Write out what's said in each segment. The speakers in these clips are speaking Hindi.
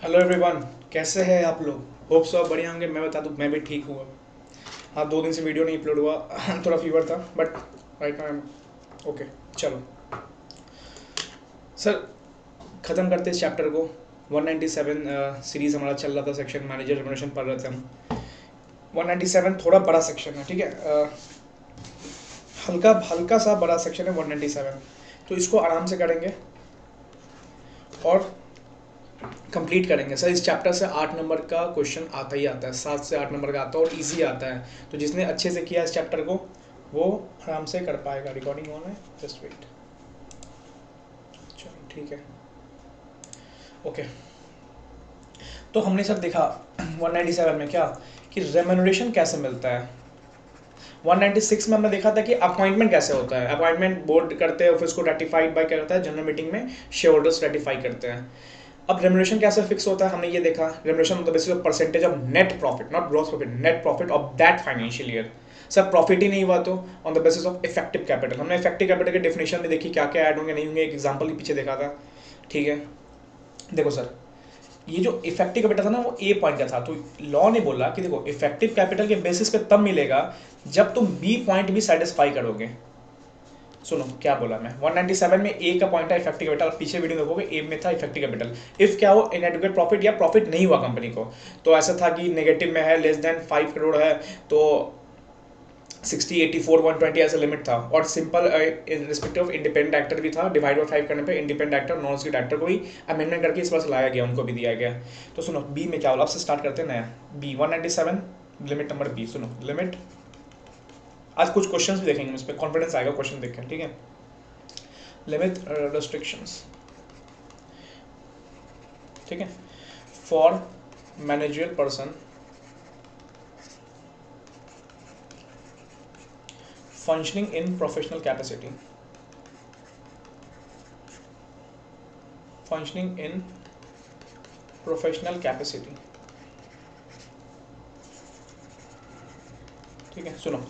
हेलो एवरीवन, कैसे हैं आप लोग। होप सो आप बढ़िया होंगे। मैं बता दूं, मैं भी ठीक हूँ। हाँ, 2 दिन से वीडियो नहीं अपलोड हुआ। थोड़ा फीवर था बट राइट नाउ ओके। चलो सर, ख़त्म करते इस चैप्टर को। 197 सीरीज़ हमारा चल रहा था, सेक्शन मैनेजर रेमुनरेशन पढ़ रहे थे हम। 197 थोड़ा बड़ा सेक्शन है, ठीक है। हल्का हल्का सा बड़ा सेक्शन है 197, तो इसको आराम से करेंगे और कंप्लीट करेंगे। सर इस चैप्टर से 8 नंबर का क्वेश्चन आता ही आता है, 7 से 8 नंबर का आता है और इजी आता है। तो जिसने अच्छे से किया इस चैप्टर को वो आराम से कर पाएगा। रिकॉर्डिंग ऑन है, जस्ट वेट। चलो ठीक है, ओके। तो हमने सर देखा 197 में क्या कि रेम्यूनरेशन कैसे मिलता है। 196 में हमने देखा था कि अपॉइंटमेंट कैसे होता है। अपॉइंटमेंट बोर्ड करते हैं, ऑफिस को रेटिफाइड बाय क्या करता है, जनरल मीटिंग में शेयर होल्डर्स रेटिफाई करते हैं। अब रेमुनेशन कैसे फिक्स होता है हमने ये देखा। Remuneration on the basis of percentage of net profit, not gross profit, net profit of that financial year. Sir profit ही नहीं हुआ तो on the basis of effective capital. हमने इफेक्टिव कैपिटल के डेफिनेशन में देखी क्या क्या ऐड होंगे नहीं होंगे, एक एग्जांपल के पीछे देखा था, ठीक है। देखो सर, ये जो इफेक्टिव कैपिटल था ना वो ए पॉइंट का था, तो लॉ ने बोला कि देखो इफेक्टिव कैपिटल के बेसिस पे तब मिलेगा जब तुम बी पॉइंट भी सेटिस्फाई करोगे। सुनो क्या बोला मैं, 197 में ए का पॉइंट है इफेक्टिव कैपिटल, पीछे वीडियो देखोगे ए में था इफेक्टिव कैपिटल। इफ क्या हो, इनएडिक्वेट प्रॉफिट या प्रॉफिट नहीं हुआ कंपनी को, तो ऐसा था कि नेगेटिव में है, लेस देन 5 करोड़ है, तो 60, 84, 120 ऐसा लिमिट था। और simple in respect of independent actor भी था, डिवाइड बाय 5 करने पे independent actor non executive actor को भी अमेंडमेंट करके इस बार से लाया गया, उनको भी दिया गया। तो सुनो बी में क्या बोला, अब से स्टार्ट करते हैं नया। बी 197 लिमिट नंबर बी, सुनो लिमिट। आज कुछ क्वेश्चंस भी देखेंगे, उस पर कॉन्फिडेंस आएगा क्वेश्चन देख के, ठीक है। लिमिट restrictions, ठीक है, for managerial person functioning in professional capacity, functioning in professional capacity, ठीक है। सुनो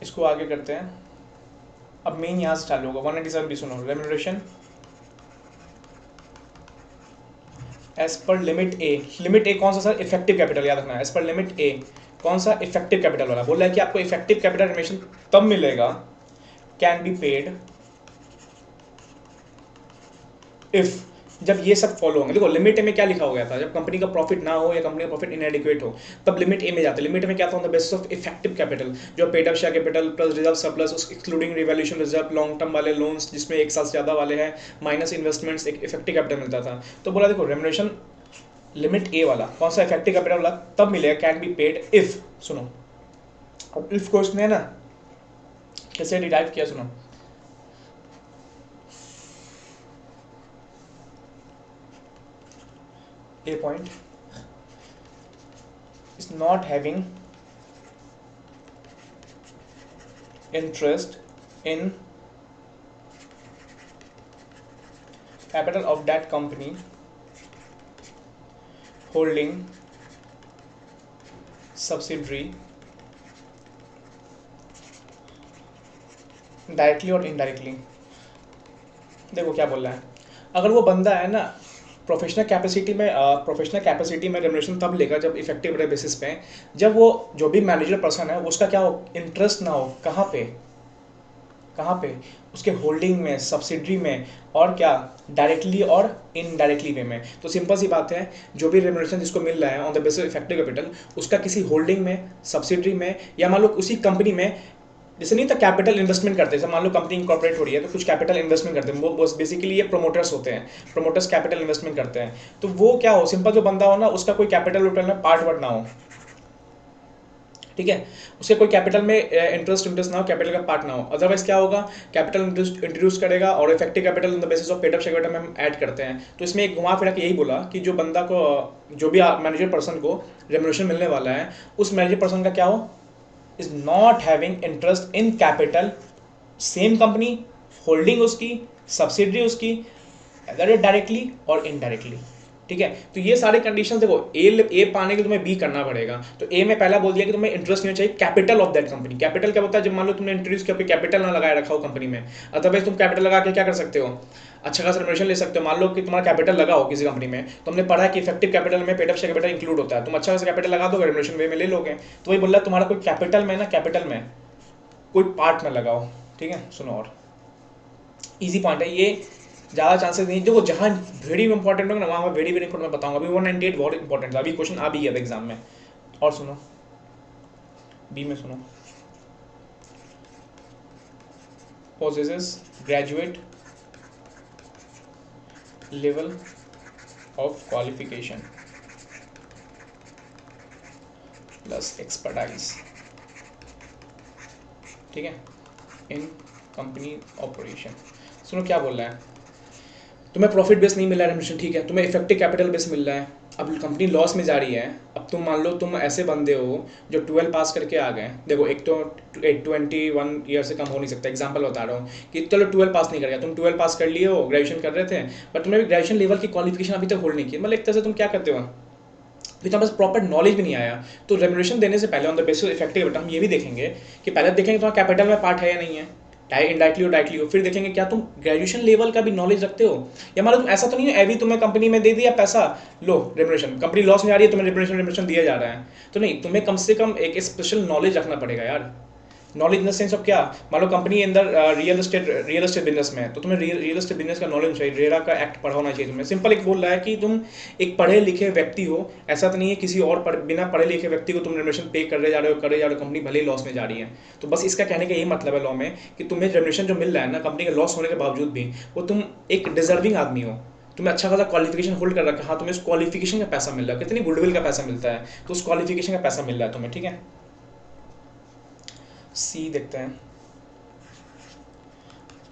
इसको आगे करते हैं। अब मेन यहाँ से चालू होगा 197 भी। सुनो रेम्यूनरेशन एज पर लिमिट ए। लिमिट ए कौन सा सर, इफेक्टिव कैपिटल, याद रखना है। एज पर लिमिट ए कौन सा, इफेक्टिव कैपिटल वाला। बोल रहा है कि आपको इफेक्टिव कैपिटल रेम्यूनरेशन तब मिलेगा, कैन बी पेड इफ, जब ये सब फॉलो होंगे। देखो लिमिट ए में क्या लिखा हो गया था, जब कंपनी का प्रॉफिट ना हो या कंपनी का प्रॉफिट इनएडिक्वेट हो, तब लिमिट ए में जाते हैं। लिमिट में क्या था, on the basis of effective capital, जो paid up share capital plus reserve surplus excluding revaluation reserve, long term वाले लोन्स जिसमें एक साल से ज्यादा वाले हैं, माइनस इन्वेस्टमेंट्स, एक इफेक्टिव कैपिटल मिलता था। तो बोला देखो रेम्यूनरेशन लिमिट ए वाला कौन सा, इफेक्टिव कैपिटल वाला, तब मिलेगा कैन बी पेड इफ। सुनो अब इफ क्वेश्चन है ना, कैसे डिराइव किया, सुनो। A point is not having interest in capital of that company holding subsidiary directly और इनडायरेक्टली। देखो क्या बोल रहा है, अगर वो बंदा है ना प्रोफेशनल कैपेसिटी में रेमुनरेशन तब लेगा जब इफेक्टिव बेसिस पे, जब वो जो भी मैनेजर पर्सन है उसका क्या हो, इंटरेस्ट ना हो। कहाँ पे, कहाँ पे, उसके होल्डिंग में, सब्सिडरी में, और क्या डायरेक्टली और इनडायरेक्टली वे में। तो सिंपल सी बात है, जो भी रेमुनरेशन जिसको मिल रहा है on the basis effective capital, उसका किसी होल्डिंग में, सब्सिडरी में, या मान लो उसी कंपनी में, जैसे नहीं था कैपिटल इन्वेस्टमेंट करते हैं। मान लो कंपनी इंकॉर्पोरेट हो रही है तो कुछ कैपिटल इन्वेस्टमेंट करते हैं, वो बेसिकली ये प्रोमोटर्स होते हैं, प्रोमोटर्स कैपिटल इन्वेस्टमेंट करते हैं। तो वो क्या हो, सिंपल जो बंदा हो ना उसका कोई कैपिटल में पार्ट वर्ट ना हो, ठीक है, उसके कोई कैपिटल में इंटरेस्ट ना हो, कैपिटल का पार्ट ना हो। अदरवाइज क्या होगा, कैपिटल इंट्रोड्यूस करेगा और effective capital on the basis of paid up share में हम ऐड करते हैं। तो इसमें एक घुमा फिरा के यही बोला कि जो बंदा को, जो भी मैनेजर पर्सन को रेमुनरेशन मिलने वाला है, उस मैनेजर पर्सन का क्या हो, is not having interest in capital, same company, holding उसकी, सब्सिडरी उसकी, अगर डायरेक्टली और इनडायरेक्टली, ठीक है। तो ये सारे कंडीशन देखो, ए पाने के तुम्हें बी करना पड़ेगा। तो ए में पहला बोल दिया कि तुम्हें इंटरेस्ट नहीं चाहिए capital of that company. Capital क्या होता है, जब मान लो तुमने इंट्रोड्यूस किया, कैपिटल ना लगाए रखा हो कंपनी में, अदरवाइज तुम कैपिटल लगा के क्या कर सकते हो, अच्छा खासा रेम्युनरेशन ले सकते हो। मान लो कि तुम्हारा कैपिटल लगा हो किसी कंपनी में, तुमने पढ़ा कि इफेक्टिव कैपिटल में paid up share capital include होता है, तुम अच्छा खासा कैपिटल लगा दोगे, रेम्युनरेशन वे में ले लोगे। तो वही बोल रहा तुम्हारा कोई कैपिटल में ना, कैपिटल में कोई पार्ट में लगाओ, ठीक है। सुनो, और इजी पॉइंट है ये, ज़्यादा चांसेस नहीं। देखो जहाँ वेरी इंपॉर्टेंट होगा ना वहाँ वेरी इंपॉर्टेंट मैं बताऊंगा। अभी 198 बहुत इंपॉर्टेंट था, अभी क्वेश्चन आ भी गया था एग्जाम में। और सुनो बी में, सुनो, possesses graduate level of qualification plus expertise, ठीक है, इन कंपनी ऑपरेशन। सुनो क्या बोल रहा है, तुम्हें प्रॉफिट बेस नहीं मिल रहा है रेम्युनरेशन, ठीक है, तुम्हें इफेक्टिव कैपिटल बेस मिल रहा है। अब कंपनी लॉस में जा रही है। अब तुम मान लो तुम ऐसे बंदे हो जो 12 पास करके आ गए, देखो एक तो 21 ईयर से कम हो नहीं सकता, एग्जांपल बता रहा हूँ कि चलो 12 पास नहीं कर गया, तुम 12 पास कर लिए हो, ग्रेजुएशन कर रहे थे, बट तुमने भी ग्रेजुएशन लेवल की क्वालिफिकेशन अभी तक होल्ड नहीं की। मतलब एक तरह से तुम क्या करते हो, अभी तुम्हारे पास प्रॉपर नॉलेज भी नहीं आया। तो रेम्युनरेशन देने से पहले ऑन द बेसिस इफेक्टिव हम ये भी देखेंगे कि पहले देखेंगे तुम्हारा कैपिटल में पार्ट है या नहीं है, इनडायरेक्टली और डायरेक्टली हो। फिर देखेंगे क्या तुम ग्रेजुएशन लेवल का भी नॉलेज रखते हो, या मतलब ऐसा तो नहीं है अभी तुम्हें कंपनी में दे दिया पैसा, लो रेम्युनरेशन, कंपनी लॉस में आ रही है, तुम्हें रेम्युनरेशन दिया जा रहा है। तो नहीं, तुम्हें कम से कम एक स्पेशल नॉलेज रखना पड़ेगा यार। Knowledge in the sense of क्या, मान लो कंपनी अंदर रियल एस्टेट बिजनेस में है, तो तुम्हें रियल एस्टेट बिजनेस का नॉलेज चाहिए, रेरा का एक्ट पढ़ा होना चाहिए तुम्हें। सिंपल एक बोल रहा है कि तुम एक पढ़े लिखे व्यक्ति हो, ऐसा तो नहीं है किसी और बिना पढ़े लिखे व्यक्ति को तुम रेम्युनरेशन पे कर रहे जा रहे हो, कंपनी भले ही लॉस में जा रही है। तो बस इसका कहने का यही मतलब है लॉ में कि तुम्हें रेम्युनरेशन जो मिल रहा है ना कंपनी के लॉस होने के बावजूद भी, वो तुम एक डिजर्विंग आदमी हो, तुम्हें अच्छा खासा क्वालिफिकेशन होल्ड कर रखा है, हाँ तुम्हें उस क्वालिफिकेशन का पैसा मिल रहा है, कितनी गुडविल का पैसा मिलता है, तो उस क्वालिफिकेशन का पैसा मिल रहा है तुम्हें, ठीक है। सी देखते हैं,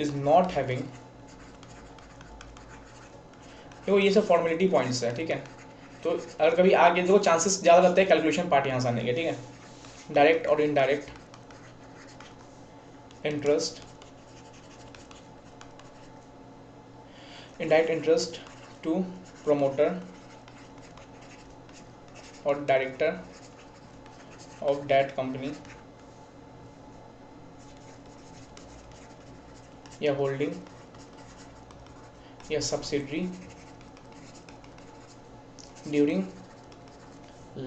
इज नॉट हैविंग, देखो ये सब फॉर्मेलिटी पॉइंट्स है, ठीक है। तो अगर कभी आगे देखो चांसेस ज़्यादा रहते हैं कैलकुलेशन पार्ट यहाँ से आने के, ठीक है। डायरेक्ट और indirect interest, indirect interest to promoter और डायरेक्टर ऑफ दैट कंपनी या होल्डिंग या सब्सिडरी ड्यूरिंग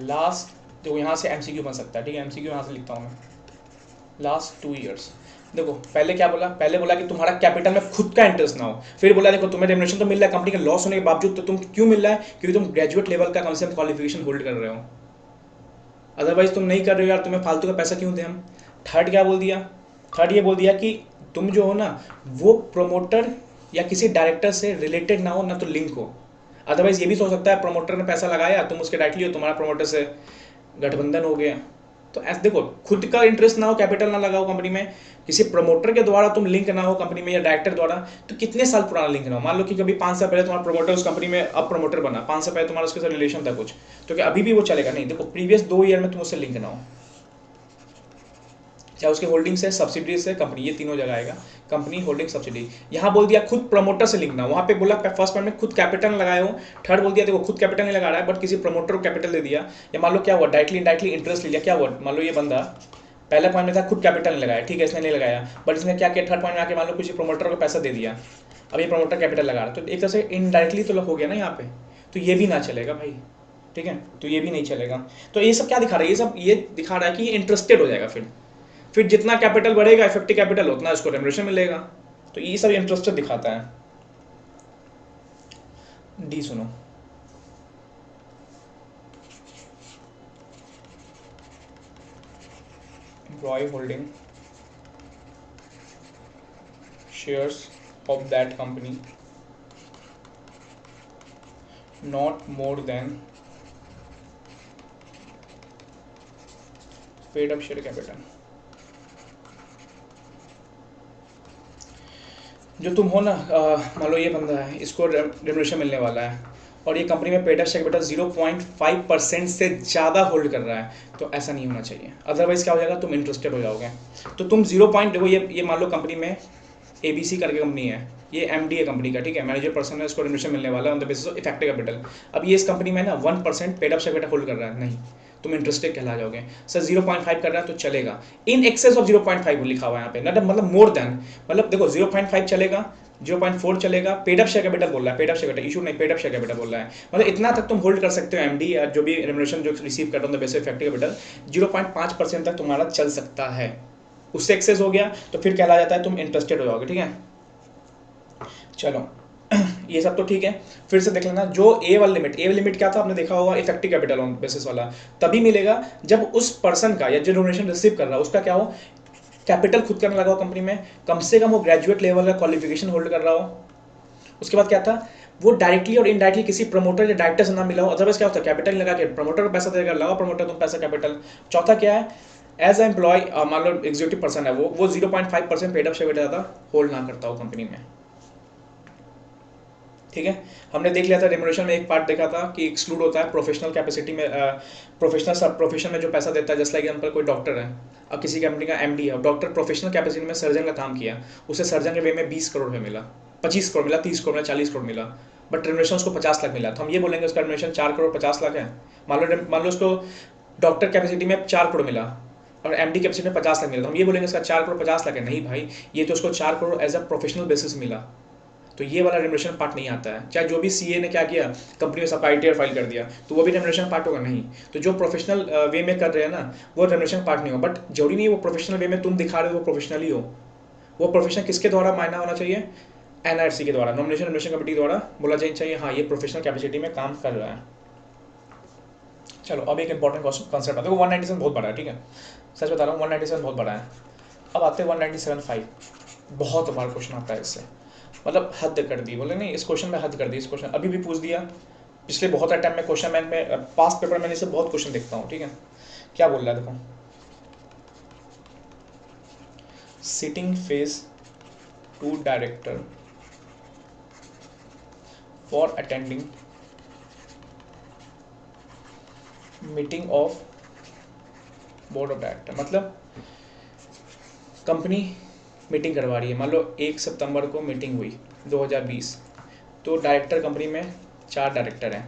लास्ट, देखो यहाँ से एमसीक्यू बन सकता है, ठीक है, एमसीक्यू यहाँ से लिखता हूँ मैं, लास्ट 2 ईयर्स। देखो पहले क्या बोला, पहले बोला कि तुम्हारा कैपिटल में खुद का इंटरेस्ट ना हो, फिर बोला देखो तुम्हें रेम्युनरेशन तो मिल रहा है कंपनी के लॉस होने के बावजूद, तो तुम क्यों मिल रहा है, क्योंकि तुम ग्रेजुएट लेवल का कम से कम क्वालिफिकेशन होल्ड कर रहे हो, अदरवाइज तुम नहीं कर रहे हो यार, तुम्हें फालतू का पैसा क्यों दें हम। थर्ड क्या बोल दिया, थर्ड ये बोल दिया कि तुम जो हो ना वो प्रोमोटर या किसी डायरेक्टर से रिलेटेड ना हो, ना तो लिंक हो। अदरवाइज ये भी सोच सकता है प्रमोटर ने पैसा लगाया, तुम उसके डायरेक्टली हो, तुम्हारा प्रमोटर से गठबंधन हो गया। तो ऐसे देखो खुद का इंटरेस्ट ना हो, कैपिटल ना लगाओ कंपनी में, किसी प्रमोटर के द्वारा तुम लिंक ना हो कंपनी में या डायरेक्टर द्वारा, तो कितने साल पुराना लिंक ना हो। मान लो कि कभी 5 साल पहले तुम्हारा प्रमोटर उस कंपनी में अब प्रमोटर बना, 5 साल पहले तुम्हारा उसके साथ रिलेशन था कुछ, तो क्या अभी भी वो चलेगा, नहीं। देखो प्रीवियस 2 ईयर में तुम उससे लिंक ना हो, चाहे उसके होल्डिंग से, सब्सिडी से, कंपनी, ये तीनों जगह आएगा, कंपनी, होल्डिंग, सब्सिडी। यहाँ बोल दिया खुद प्रमोटर से लिंक ना, वहाँ पे बोला फर्स्ट पॉइंट में खुद कैपिटल लगाए हो, थर्ड बोल दिया देखो खुद कैपिटल नहीं लगा रहा है बट किसी प्रमोटर को कैपिटल दे दिया, या मान लो क्या हुआ डायरेक्टली इनडायरेक्टली इंटरेस्ट ले लिया। क्या हुआ, मान लो ये बंदा पहला पॉइंट में था खुद कैपिटल नहीं लगाया, ठीक है, इसने नहीं लगाया, बट इसने क्या किया, थर्ड पॉइंट में आके मान लो किसी प्रमोटर को पैसा दे दिया, अब ये प्रमोटर कैपिटल लगा रहा है, तो एक तरह से इनडायरेक्टली तो हो गया ना यहाँ पे, तो ये भी ना चलेगा भाई, ठीक है, तो ये भी नहीं चलेगा। तो ये सब क्या दिखा रहा है, ये सब ये दिखा रहा है कि ये इंटरेस्टेड हो जाएगा, फिर जितना कैपिटल बढ़ेगा इफेक्टिव कैपिटल उतना उसको रेम्युनरेशन मिलेगा, तो ये सब इंटरेस्टेड दिखाता है। डी सुनो, employee holding shares of that company not more than paid up share capital. जो तुम हो ना, मान लो ये बंदा है, इसको रेम्युनरेशन मिलने वाला है और ये कंपनी में पेड अप शेयर कैपिटल 0.5% से ज़्यादा होल्ड कर रहा है, तो ऐसा नहीं होना चाहिए, अदरवाइज क्या हो जाएगा, तुम इंटरेस्टेड हो जाओगे। तो तुम 0. देखो ये मान लो कंपनी में ABC करके कंपनी है, ये MD है कंपनी का, ठीक है, मैनेजर पर्सन है, इसको रेम्युनरेशन मिलने वाला है on the basis of effective capital. अब ये इस कंपनी में ना 1% paid up share capital hold कर रहा है, नहीं तुम इंटरेस्टेड कहला जाओगे। सर 0.5 कर रहा है तो चलेगा, इन एक्सेस ऑफ 0.5 लिखा हुआ है यहाँ पे, मतलब मोर देन, मतलब देखो 0.5 चलेगा, 0.4 चलेगा, पेड अप शेयर कैपिटल बोल रहा है, paid up share capital issue नहीं, पेड अप शेयर कैपिटल बोल रहा है, मतलब इतना तक तुम होल्ड कर सकते हो MD या जो भी रेम्युनरेशन जो रिसीव कर रहा हो बेसिस इफेक्टिव कैपिटल, 0.5% तक तुम्हारा चल सकता है। उससे एक्सेस हो गया तो फिर कहला जाता है तुम इंटरेस्टेड हो जाओगे, ठीक है। चलो ये सब तो ठीक है, फिर से देख लेना जो ए वाला लिमिट क्या था आपने देखा होगा, इफेक्टिव कैपिटल ऑन बेसिस वाला तभी मिलेगा जब उस पर्सन का या जो डोनेशन रिसीव कर रहा है उसका क्या हो, कैपिटल खुद करने लगा हो कंपनी में, कम से कम वो ग्रेजुएट लेवल का क्वालिफिकेशन होल्ड कर रहा हो। उसके बाद क्या था, वो डायरेक्टली और इनडायरेक्टली किसी प्रमोटर या डायरेक्टर से ना मिला हो, अदरवाइज क्या होता है कैपिटल लगा के प्रमोटर को पैसा देगा, लगा प्रमोटर तुम पैसा कैपिटल। चौथा क्या है, एज ए एम्प्लॉय मान लो एग्जीक्यूटिव पर्सन है वो 0.5% पेड अप शेयर ज़्यादा होल्ड ना करता हो कंपनी में, ठीक है। हमने देख लिया था रेम्युनरेशन में एक पार्ट देखा था कि एक्सक्लूड होता है प्रोफेशनल कैपेसिटी में, प्रोफेशनल सब प्रोफेशन में जो पैसा देता है, जैसे लाइक एग्जाम्पल कोई डॉक्टर है और किसी कंपनी का MD है, डॉक्टर प्रोफेशनल कैपेसिटी में सर्जन का काम किया, उसे सर्जन के वे में 20 करोड़ में मिला, 25 करोड़ मिला, 30 करोड़ मिला, 40 करोड़ मिला, बट रेम्युनरेशन उसको 50 लाख मिला, तो हम ये बोलेंगे उसका रेम्युनरेशन 4 करोड़ 50 लाख है। मान लो उसको डॉक्टर कैपेसिटी में 4 करोड़ मिला और MD कैपेसिटी में 50 लाख मिला, तो हम ये बोलेंगे इसका 4 करोड़ 50 लाख है, नहीं भाई ये तो उसको 4 crore as a professional basis मिला, तो ये वाला रेम्युनरेशन पार्ट नहीं आता है। चाहे जो भी CA ने क्या किया, कंपनी में सब ITR फाइल कर दिया, तो वो भी रेम्युनरेशन पार्ट होगा नहीं। तो जो प्रोफेशनल वे में कर रहे हैं ना वो रेम्युनरेशन पार्ट नहीं हो, बट जरूरी नहीं वो प्रोफेशनल वे में तुम दिखा रहे हो वो प्रोफेशनल ही हो, वो प्रोफेशन किसके द्वारा मायना होना चाहिए, NRC के द्वारा, नॉमिनेशन रेम्युनरेशन कमेटी द्वारा बोला जाना चाहिए हाँ ये प्रोफेशनल कैपेसिटी में काम कर रहा है। चलो अब एक इंपॉर्टेंट कॉन्सेप्ट है, देखो 197 बहुत बड़ा है, ठीक है, सच बता रहा हूँ 197 बहुत बड़ा है। अब आते हैं 197.5, बहुत बार क्वेश्चन आता है इससे, मतलब हद कर दी, बोले नहीं इस क्वेश्चन में हद कर दी, इस क्वेश्चन अभी भी पूछ दिया, पिछले बहुत टाइम में क्वेश्चन में पास्ट पेपर में इसे बहुत क्वेश्चन देखता हूँ, ठीक है। क्या बोल रहा है देखो, sitting phase two director for attending meeting of board of director, मतलब कंपनी मीटिंग करवा रही है, मान लो 1 सितंबर को मीटिंग हुई 2020, तो डायरेक्टर कंपनी में 4 डायरेक्टर हैं,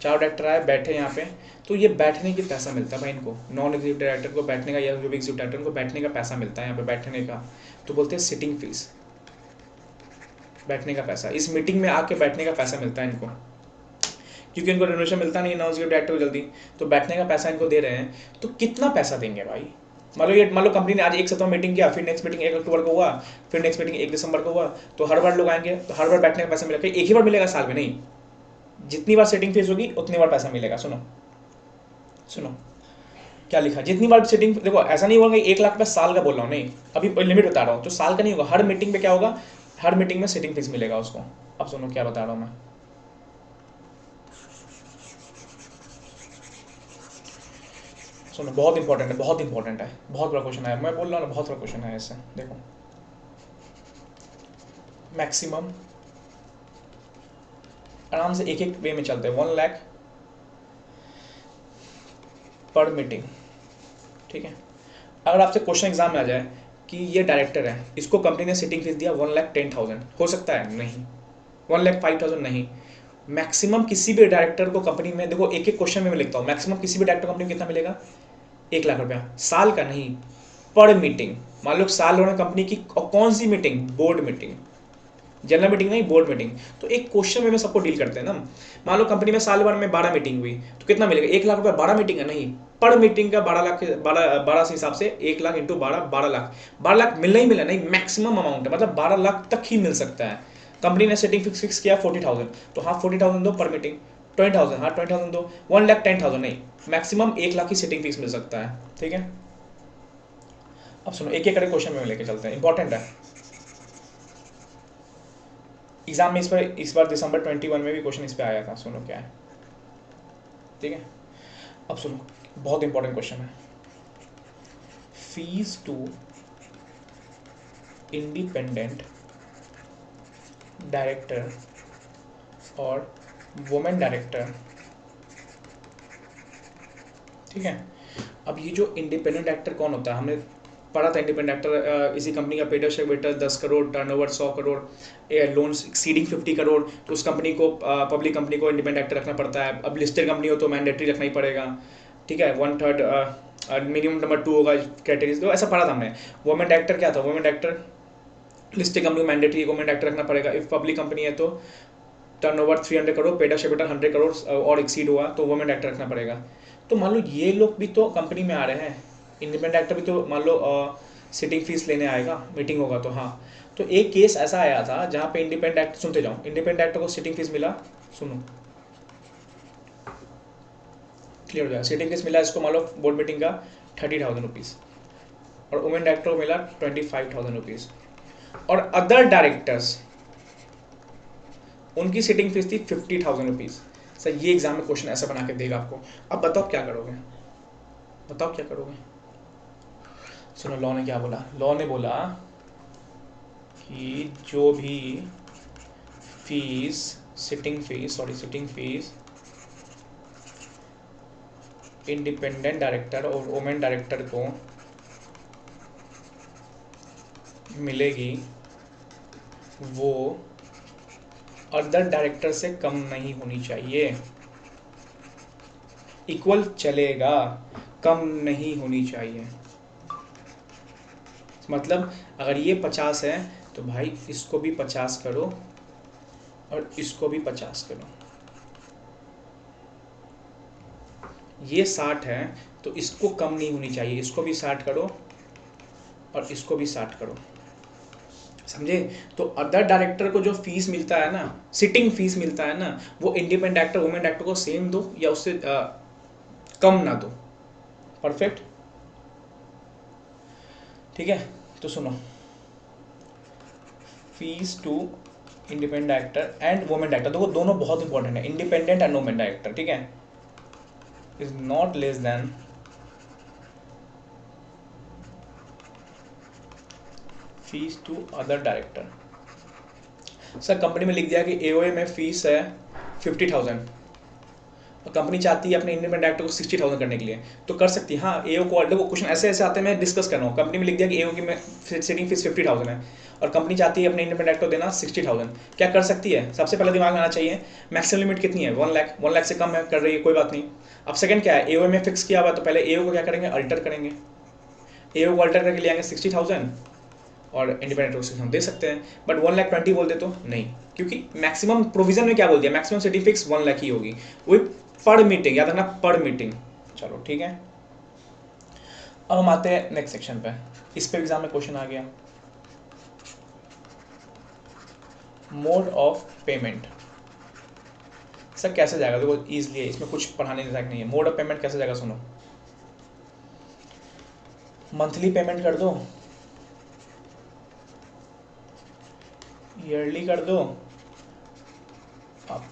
4 डायरेक्टर आए बैठे यहाँ पे, तो ये बैठने की पैसा मिलता है भाई इनको, नॉन एग्जीक्यूटिव डायरेक्टर को बैठने का या जो भी एग्जीक्यूटिव डायरेक्टर को बैठने का पैसा मिलता है यहाँ पे बैठने का, तो बोलते हैं सिटिंग फीस, बैठने का पैसा, इस मीटिंग में आके बैठने का पैसा मिलता है इनको, क्योंकि इनको रेम्युनरेशन मिलता नहीं नॉन एग्जीक्यूटिव डायरेक्टर को जल्दी, तो बैठने का पैसा इनको दे रहे हैं, तो कितना पैसा देंगे भाई। मान लो कंपनी ने आज 1 सितंबर मीटिंग किया, फिर नेक्स्ट मीटिंग 1 अक्टूबर को हुआ, फिर नेक्स्ट मीटिंग 1 दिसंबर को हुआ, तो हर बार लोग आएंगे तो हर बार बैठने का पैसा मिलेगा, एक ही बार मिलेगा साल में नहीं, जितनी बार सेटिंग फीस होगी उतनी बार पैसा मिलेगा। सुनो क्या लिखा, जितनी बार सेटिंग, देखो ऐसा नहीं होगा 1 लाख रुपये साल का बोल रहा हूँ, नहीं अभी लिमिट बता रहा हूँ, तो साल का नहीं होगा, हर मीटिंग पे क्या होगा, हर मीटिंग में सेटिंग फीस मिलेगा उसको। अब सुनो क्या बता रहा हूँ मैं, सुनो बहुत इंपॉर्टेंट है, बहुत इंपॉर्टेंट है, बहुत बड़ा क्वेश्चन है, मैं बोल रहा हूँ ना बहुत बड़ा क्वेश्चन है इससे। देखो मैक्सिमम आराम से एक वे में चलते हैं 1 लाख पर मीटिंग, ठीक है। अगर आपसे क्वेश्चन एग्जाम में आ जाए कि ये डायरेक्टर है, इसको कंपनी ने सिटिंग फीस दिया 1,10,000, हो सकता है नहीं, 1,05,000 नहीं, मैक्सिमम किसी भी डायरेक्टर को कंपनी में, देखो एक क्वेश्चन में मैं लिखता हूँ, मैक्सिमम किसी भी डायरेक्टर कंपनी में कितना मिलेगा, 1 लाख रुपया, साल का नहीं, पर मीटिंग। मान लो साल होने कंपनी की, और कौन सी meeting, board meeting, general meeting नहीं, बोर्ड मीटिंग। तो एक क्वेश्चन में सबको डील करते हैं ना, मान लो कंपनी में साल भर में 12 मीटिंग हुई, तो कितना मिलेगा, 1 लाख रुपया, 12 मीटिंग है नहीं, पर मीटिंग का 12 लाख, 12 से हिसाब से 1 लाख इंटू 12, 12 लाख, 12 लाख मिलना ही मिला नहीं, मैक्सिमम अमाउंट है, मतलब 12 लाख तक ही मिल सकता है। कंपनी ने सेटिंग फिक्स किया 40,000, तो हाँ 40,000 दो पर मीटिंग, 20,000, हाँ 20,000 दो, 1,10,000 नहीं, मैक्सिमम 1 लाख की सेटिंग फीस मिल सकता है, ठीक है। अब सुनो एक एक करके क्वेश्चन में लेके चलते हैं, इंपॉर्टेंट है एग्जाम में, इस बार दिसंबर 21 में भी क्वेश्चन इस पे आया था, सुनो क्या है, ठीक है। अब सुनो बहुत इंपॉर्टेंट क्वेश्चन है, फीस टू इंडिपेंडेंट डायरेक्टर और वुमेन डायरेक्टर, ठीक है। अब ये जो इंडिपेंडेंट डायरेक्टर कौन होता है, हमने पढ़ा था इंडिपेंडेंट एक्टर, इसी कंपनी का paid share 10 crore, turnover 100 crore, loans exceeding 50 crore, तो उस कंपनी को, पब्लिक कंपनी को इंडिपेंडेंट एक्टर रखना पड़ता है। अब लिस्टेड कंपनी हो तो मैंडेटरी रखना ही पड़ेगा, ठीक है। 1/3 मिनिमम नंबर 2 होगा कैटेगरीज, तो ऐसा पढ़ा था हमने। वुमेन डायरेक्टर क्या था, women director listed company mandatory women director रखना पड़ेगा। इफ पब्लिक कंपनी है तो turnover 300 crore, paid share 100 crore और एक्सीड हुआ तो वुमेन डायरेक्टर रखना पड़ेगा। तो मान लो ये लोग भी तो कंपनी में आ रहे हैं, इंडिपेंडेंट एक्टर भी तो मान लो सिटिंग फीस लेने आएगा, मीटिंग होगा तो। हाँ, तो एक केस ऐसा आया था जहाँ पे इंडिपेंडेंट एक्टर, सुनते जाओ, इंडिपेंडेंट एक्टर को सिटिंग फीस मिला, सुनो क्लियर हो जाएगा। सिटिंग फीस मिला इसको मान लो बोर्ड मीटिंग का 30,000 रुपीज़, और वुमेन डायरेक्टर को मिला 25,000 रुपीज़, और अदर डायरेक्टर्स उनकी सिटिंग फीस थी 50,000 रुपीज़। सर ये एग्जाम में क्वेश्चन ऐसा बना के देगा आपको, अब बताओ क्या करोगे, बताओ क्या करोगे। सुनो लॉ ने क्या बोला, लॉ ने बोला कि जो भी fees, sitting fees independent director और वुमेन डायरेक्टर को मिलेगी वो अदर डायरेक्टर से कम नहीं होनी चाहिए, इक्वल चलेगा, कम नहीं होनी चाहिए। मतलब अगर ये 50 है तो भाई इसको भी 50 करो और इसको भी 50 करो। ये 60 है तो इसको कम नहीं होनी चाहिए, इसको भी 60 करो और इसको भी 60 करो, समझे। तो अदर डायरेक्टर को जो फीस मिलता है ना, सिटिंग फीस मिलता है ना, वो इंडिपेंडेंट एक्टर वुमेन डायरेक्टर को सेम दो या उससे कम ना दो। परफेक्ट, ठीक है। तो सुनो, fees to independent director and women director, देखो दोनों बहुत इंपॉर्टेंट है, इंडिपेंडेंट एंड वुमेन डायरेक्टर, ठीक है, is not less than fees to other director. Sir company में लिख दिया कि एओए में फीस है 50,000 और कंपनी चाहती है अपने इंडिपेंडेंट डायरेक्टर को 60,000 करने के लिए, तो कर सकती है। हाँ, एओ को, देखो क्वेश्चन ऐसे ऐसे आते हैं, मैं डिस्कस कर रहा हूँ। कंपनी में लिख दिया कि एओ की सिटिंग फीस 50,000 है और कंपनी चाहती है अपने इंडिपेंडेंट डायरेक्टर को देना 60,000, क्या कर सकती है। सबसे पहले दिमाग में आना चाहिए मैक्सिमम लिमिट कितनी है, 1 लाख, 1 लाख से कम है कर रही है कोई बात नहीं। अब सेकंड क्या है, एओ में फिक्स किया हुआ, तो पहले एओ को क्या करेंगे, अल्टर करेंगे, एओ को अल्टर करके ले आएंगे 60,000 और इंडिपेंडेंट रूल से हम दे सकते हैं। बट 1,20,000 बोल दे तो नहीं, क्योंकि मैक्सिमम प्रोविजन में क्या बोल दिया, मैक्सिमम सिटी फिक्स 1 लाख ही होगी, वही पर मीटिंग, याद रखना पर मीटिंग। चलो ठीक है, अब हम आते हैं नेक्स्ट सेक्शन पे। इस पे एग्जाम में क्वेश्चन आ गया, मोड ऑफ पेमेंट। सर कैसे जाएगा, देखो इजली है, इसमें कुछ पढ़ाने लायक नहीं है। मोड ऑफ पेमेंट कैसे जाएगा, सुनो, मंथली पेमेंट कर दो, ईयरली कर दो,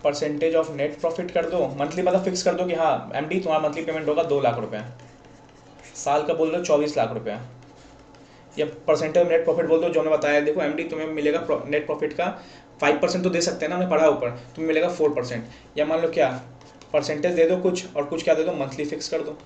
परसेंटेज ऑफ नेट प्रॉफिट कर दो। मंथली मतलब फिक्स कर दो कि हाँ एमडी तुम्हारा मंथली पेमेंट होगा 2 लाख रुपए, साल का बोल दो 24 लाख रुपए, या परसेंटेज ऑफ नेट प्रॉफिट बोल दो जो हमने बताया। देखो एमडी तुम्हें मिलेगा नेट प्रॉफिट का 5% तो दे सकते हैं ना, हमने पढ़ा ऊपर, तुम्हें मिलेगा 4%, या मान लो क्या परसेंटेज दे दो कुछ और कुछ क्या दे दो, मंथली फिक्स कर दो।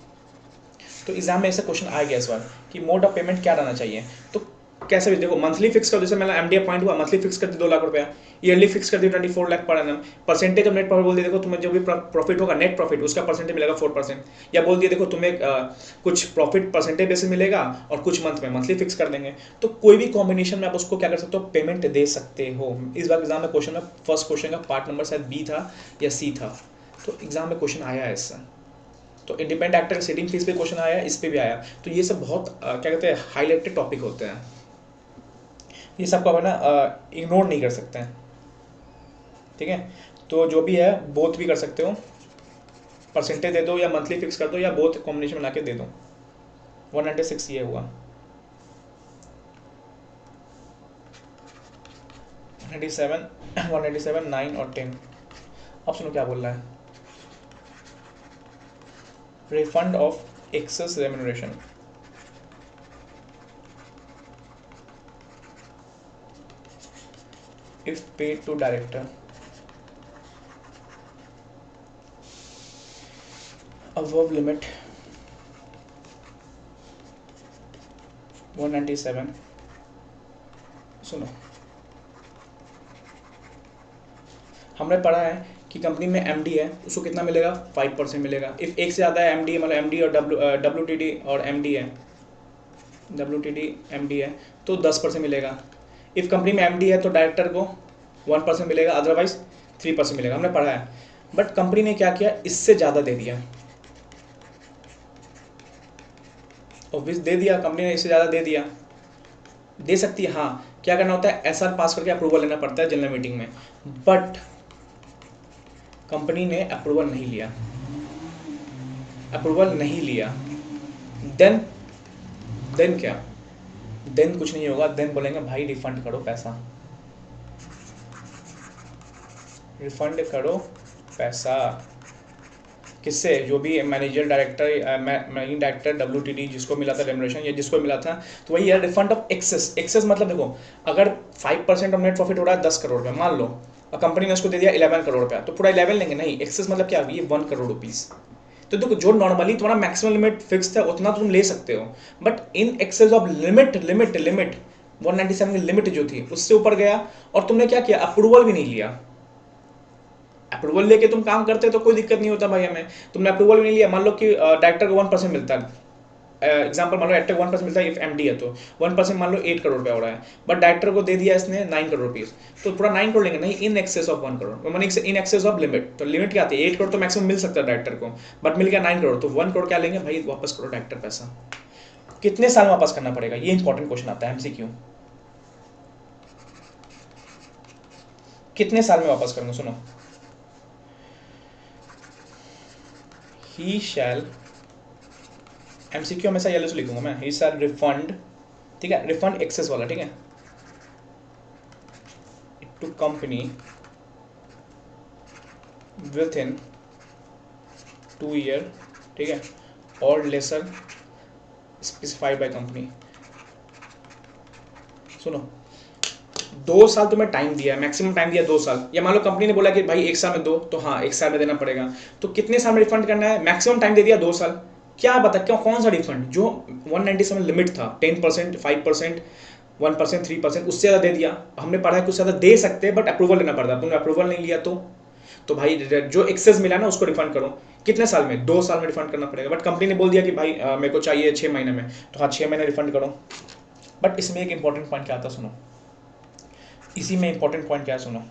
तो एग्जाम में ऐसा क्वेश्चन आ गया इस बार कि मोड ऑफ पेमेंट क्या रहना चाहिए। तो कैसे भी देखो, मंथली फिक्स कर दो, जैसे मेरा एमडी पॉइंट हुआ, मंथली फिक्स कर दी 2 लाख रुपया, ईयरली फिक्स कर दी 24 lakh per annum, percentage of net profit बोल दिया, देखो तुम्हें जो भी प्रॉफिट होगा नेट प्रॉफिट उसका परसेंटेज मिलेगा 4%, या बोल दिया देखो तुम्हें कुछ प्रॉफिट परसेंटेज बेसिस मिलेगा और कुछ मंथ में मंथली फिक्स कर देंगे। तो कोई भी कॉम्बिनेशन में आप उसको क्या कर सकते हो, पेमेंट दे सकते हो। इस बार एग्जाम में क्वेश्चन में फर्स्ट क्वेश्चन का पार्ट नंबर शायद बी था या सी था, तो एग्जाम में क्वेश्चन आया है इससे। तो इंडिपेंडेंट एक्टर सिटिंग फीस पे क्वेश्चन आया, इस पे भी आया। तो ये सब बहुत क्या कहते हैं, हाईलाइटेड टॉपिक होते हैं, ये सबको अपन ना इग्नोर नहीं कर सकते हैं, ठीक है। तो जो भी है बोथ भी कर सकते हो, परसेंटेज दे दो या मंथली फिक्स कर दो या बोथ कॉम्बिनेशन बना के दे दो। 196 ये हुआ, 197, 197, 9 और 10। अब सुनो क्या बोल रहा है, refund of excess remuneration. if paid to director above limit 197 सुनो, हमने पढ़ा है कि कंपनी में एमडी है, उसको कितना मिलेगा 5% मिलेगा। इफ एक से ज़्यादा है एमडी, मतलब एमडी और डब्ल्यूटीडी और एमडी है, डब्ल्यूटीडी एमडी है तो 10% मिलेगा। इफ कंपनी में एमडी है तो डायरेक्टर को 1% मिलेगा, अदरवाइज 3% मिलेगा, हमने पढ़ा है। बट कंपनी ने क्या किया, इससे ज़्यादा दे दिया, ऑब्वियस दे दिया, कंपनी ने इससे ज़्यादा दे दिया, दे सकती है। हाँ, क्या करना होता है, एसआर पास करके अप्रूवल लेना पड़ता है जनरल मीटिंग में। बट कंपनी ने अप्रूवल नहीं लिया, अप्रूवल नहीं लिया, देन क्या, देन कुछ नहीं होगा। देन बोलेंगे भाई रिफंड करो पैसा, रिफंड करो पैसा। किससे, जो भी manager director, managing director, WTD जिसको मिला था रेम्युनरेशन या जिसको मिला था, तो वही है रिफंड ऑफ एक्सेस। एक्सेस मतलब देखो, अगर 5% ऑफ नेट प्रॉफिट हो रहा है 10 करोड़ रुपये मान लो, और कंपनी ने उसको दे दिया 11 करोड़ रुपया, तो पूरा 11 लेंगे नहीं। एक्सेस मतलब क्या, ये 1 करोड़ रुपीज़। तो देखो, जो नॉर्मली तुम्हारा मैक्सिमम लिमिट फिक्स है उतना तुम ले सकते हो, but in excess of limit 197 की लिमिट जो थी उससे ऊपर गया, और तुमने क्या किया, अप्रूवल भी नहीं लिया। अप्रूवल लेके तुम काम करते तो कोई दिक्कत नहीं होता भाई हमें, तुमने अप्रूवल भी नहीं लिया। मान लो कि डायरेक्टर को 1% मिलता है, एग्जाम्पल मान लो डायरेक्टर को 1% मिलता है, इफ एमडी है तो 1% मान लो 8 करोड़ रुपया हो रहा है, बट डायरेक्टर को दे दिया इसने 9 करोड़ रुपीज़, तो पूरा 9 करोड़ लेंगे नहीं, इन एक्सेस ऑफ 1 करोड़, मानी इन एक्सेस ऑफ लिमिट। तो लिमिट क्या आती है, 8 करोड़ तो मैक्सिमम मिल सकता है डायरेक्टर को, बट मिल गया 9 करोड़, तो 1 करोड़ क्या लेंगे भाई, वापस करो डायरेक्टर पैसा। कितने साल में वापस करना पड़ेगा, ये इंपॉर्टेंट क्वेश्चन आता है एमसीक्यू, कितने साल में वापस करूंगा। सुनो, ही शैल, एमसीक्यू हमेशा येलो से लिखूंगा मैं, ही शैल रिफंड, ठीक है, रिफंड एक्सेस वाला, ठीक है, to company within 2 year, ठीक है, और लेसर स्पेसिफाइड बाय कंपनी। सुनो, 2 साल तुम्हें टाइम दिया है, मैक्सिमम टाइम दिया 2 साल, या मान लो कंपनी ने बोला कि भाई 1 साल में दो, तो हाँ 1 साल में देना पड़ेगा, तो कितने साल में रिफंड करना है, मैक्सिमम टाइम दे दिया 2 साल। क्या बता, क्यों, कौन सा रिफंड, जो 197 लिमिट था 10%, 5%, 1%, 3%, उससे ज़्यादा दे दिया। हमने पढ़ा है कि उससे ज़्यादा दे सकते हैं, बट अप्रूवल लेना पड़ता है, तुमने अप्रूवल नहीं लिया तो भाई जो एक्सेस मिला ना उसको रिफंड करो। कितने साल में, 2 साल में रिफंड करना पड़ेगा, बट कंपनी ने बोल दिया कि भाई मेरे को चाहिए 6 महीने में, तो हाँ 6 महीने रिफंड करो। बट इसमें एक इंपॉर्टेंट पॉइंट क्या आता है, सुनो, इसी में इंपॉर्टेंट पॉइंट क्या है, सुनो,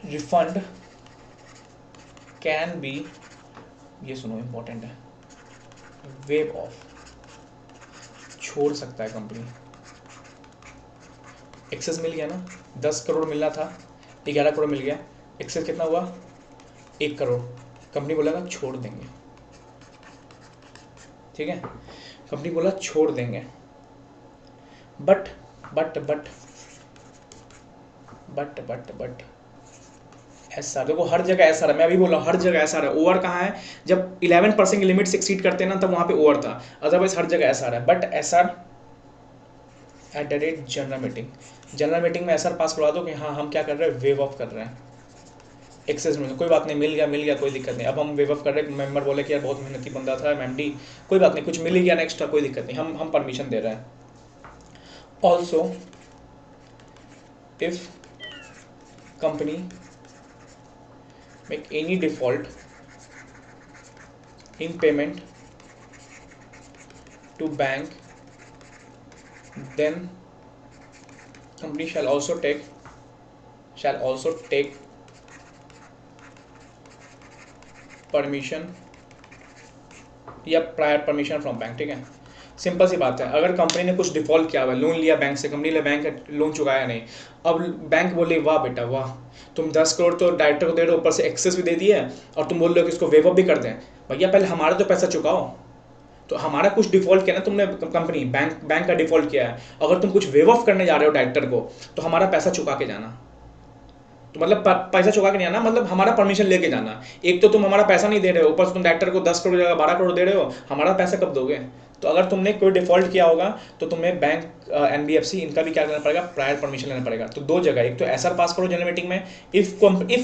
रिफंड कैन बी, ये सुनो इंपॉर्टेंट है, वेव ऑफ, छोड़ सकता है कंपनी। एक्सेस मिल गया ना, 10 करोड़ मिलना था, 11 करोड़ मिल गया, एक्सेस कितना हुआ 1 करोड़, कंपनी बोलेगा छोड़ देंगे, ठीक है, कंपनी बोला छोड़ देंगे, बट ऐसा देखो, हर जगह ऐसा रहा, मैं अभी बोल रहा हूँ हर जगह ऐसा रहा। ओवर कहाँ है, जब 11% की लिमिट से एक्सीड करते हैं ना, तब वहाँ पे ओवर था, अदरवाइज हर जगह ऐसा रहा। But SR at the rate general meeting में एसआर पास करवा दो कि हाँ हम क्या कर रहे हैं, वेव ऑफ कर रहे हैं एक्सेस में, कोई बात नहीं, मिल गया कोई दिक्कत नहीं। अब हम वेव ऑफ कर रहे हैं, मेंबर बोले कि यार बहुत मेहनती बंदा था एमडी, कोई बात नहीं, कुछ मिल ही गया ना एक्स्ट्रा, कोई दिक्कत नहीं, हम परमिशन दे रहे हैं। Also if company make any default in payment to bank, then company shall also take permission या प्रायर परमिशन फ्रॉम बैंक, ठीक है। सिंपल सी बात है, अगर कंपनी ने कुछ डिफॉल्ट किया हुआ, लोन लिया बैंक से, कंपनी ने बैंक लोन चुकाया नहीं, अब बैंक बोले वाह बेटा वाह, तुम 10 करोड़ तो डायरेक्टर को दे रहे हो, ऊपर से एक्सेस भी दे दिया है, और तुम बोल रहे हो कि इसको वेव ऑफ भी कर दें। भैया पहले हमारा तो पैसा चुकाओ, तो हमारा कुछ डिफॉल्ट किया ना तुमने, कंपनी बैंक का डिफॉल्ट किया है, अगर तुम कुछ वेव ऑफ करने जा रहे हो डायरेक्टर को, तो हमारा पैसा चुका के जाना, तो मतलब पैसा चुका के नहीं आना, मतलब हमारा परमिशन लेके जाना। एक तो तुम हमारा पैसा नहीं दे रहे हो, ऊपर से तुम डायरेक्टर को 10 करोड़ जगह 12 करोड़ दे रहे हो, हमारा पैसा कब दोगे। तो अगर तुमने कोई डिफॉल्ट किया होगा तो तुम्हें बैंक एनबीएफसी इनका भी क्या करना पड़ेगा, प्रायर परमिशन लेना पड़ेगा। तो 2 जगह, एक तो एसआर पास करो जनरल मीटिंग में, इफ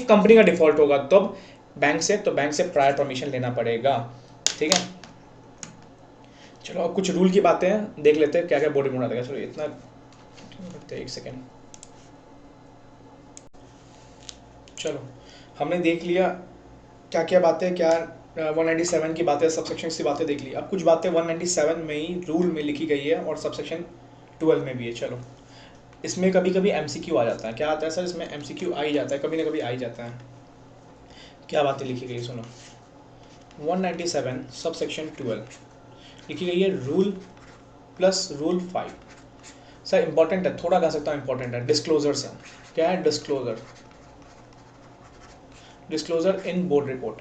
कंपनी का डिफॉल्ट होगा तब बैंक से प्रायर परमिशन लेना पड़ेगा, ठीक है। चलो अब कुछ रूल की बातें हैं, देख लेते हैं क्या क्या बोर्ड रिपोर्ट आता है। चलो इतना करते हैं, एक सेकेंड। चलो हमने देख लिया क्या क्या बातें, क्या 197 की बातें, सबसेक्शन की बातें देख ली। अब कुछ बातें 197 में ही रूल में लिखी गई है और सबसेक्शन 12 में भी है। चलो इसमें कभी कभी एमसीक्यू आ जाता है। क्या आता है सर इसमें? एमसीक्यू आ ही जाता है, कभी ना कभी आ ही जाता है। क्या बातें लिखी गई सुनो। 197 सबसेक्शन 12 लिखी गई है rule plus rule 5। Sir important है, थोड़ा कह सकता हूँ इंपॉर्टेंट है। डिस्क्लोजर है। क्या है डिस्क्लोजर? डिस्क्लोजर इन बोर्ड रिपोर्ट।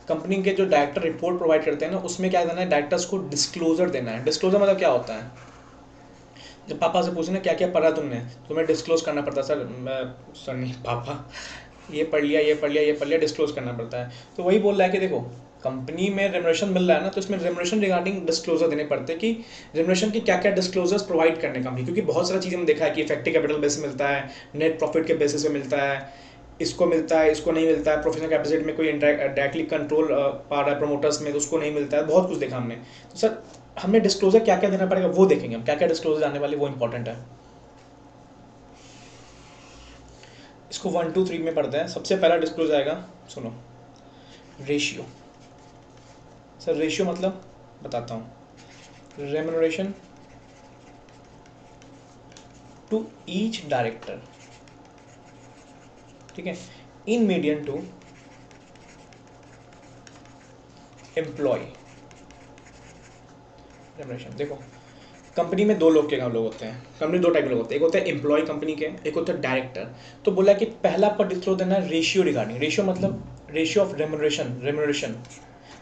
कंपनी के जो डायरेक्टर रिपोर्ट प्रोवाइड करते हैं ना, उसमें क्या देना है, डायरेक्टर्स को डिस्क्लोजर देना है। डिस्क्लोजर मतलब क्या होता है? जब पापा से पूछना क्या क्या पढ़ा तुमने, तुम्हें डिस्क्लोज करना पड़ता है। सर मैं, सर नहीं पापा, ये पढ़ लिया, ये पढ़ लिया, ये पढ़ लिया, डिस्क्लोज करना पड़ता है। तो वही बोल रहा है कि देखो कंपनी में रेमुनरेशन मिल रहा है ना, तो इसमें रेमुनरेशन रिगार्डिंग डिस्क्लोजर देने पड़ते हैं कि रेमुनरेशन की क्या क्या डिस्क्लोजर्स प्रोवाइड करने कंपनी, क्योंकि बहुत सारी चीज़ें हमने देखा है कि इफेक्टिव कैपिटल बेसिस मिलता है, नेट प्रॉफिट के बेसिस पे मिलता है, इसको मिलता है, इसको नहीं मिलता है, प्रोफेशनल कैपेसिटी में कोई डायरेक्टली कंट्रोल पा रहा है प्रमोटर्स में तो उसको नहीं मिलता है, बहुत कुछ देखा हमने। तो सर हमें डिस्क्लोजर क्या क्या देना पड़ेगा वो देखेंगे हम, क्या क्या डिस्क्लोजर आने वाले वो इंपॉर्टेंट है। इसको 1 2 3 में पढ़ते हैं। सबसे पहला डिस्क्लोजर आएगा, सुनो, रेशियो। सर रेशियो मतलब बताता हूँ, रेमुनरेशन टू ईच डायरेक्टर, ठीक है, इन मीडियन टू एम्प्लॉय रेमुनरेशन। देखो कंपनी में दो लोग के लोग होते हैं, कंपनी दो टाइप के लोग होते हैं, एक होता है एम्प्लॉय कंपनी के, एक होता है डायरेक्टर। तो बोला कि पहला आपको डिस्क्लोज देना है रेशियो रिगार्डिंग। रेशियो मतलब रेशियो ऑफ रेमुनरेशन। रेमुनरेशन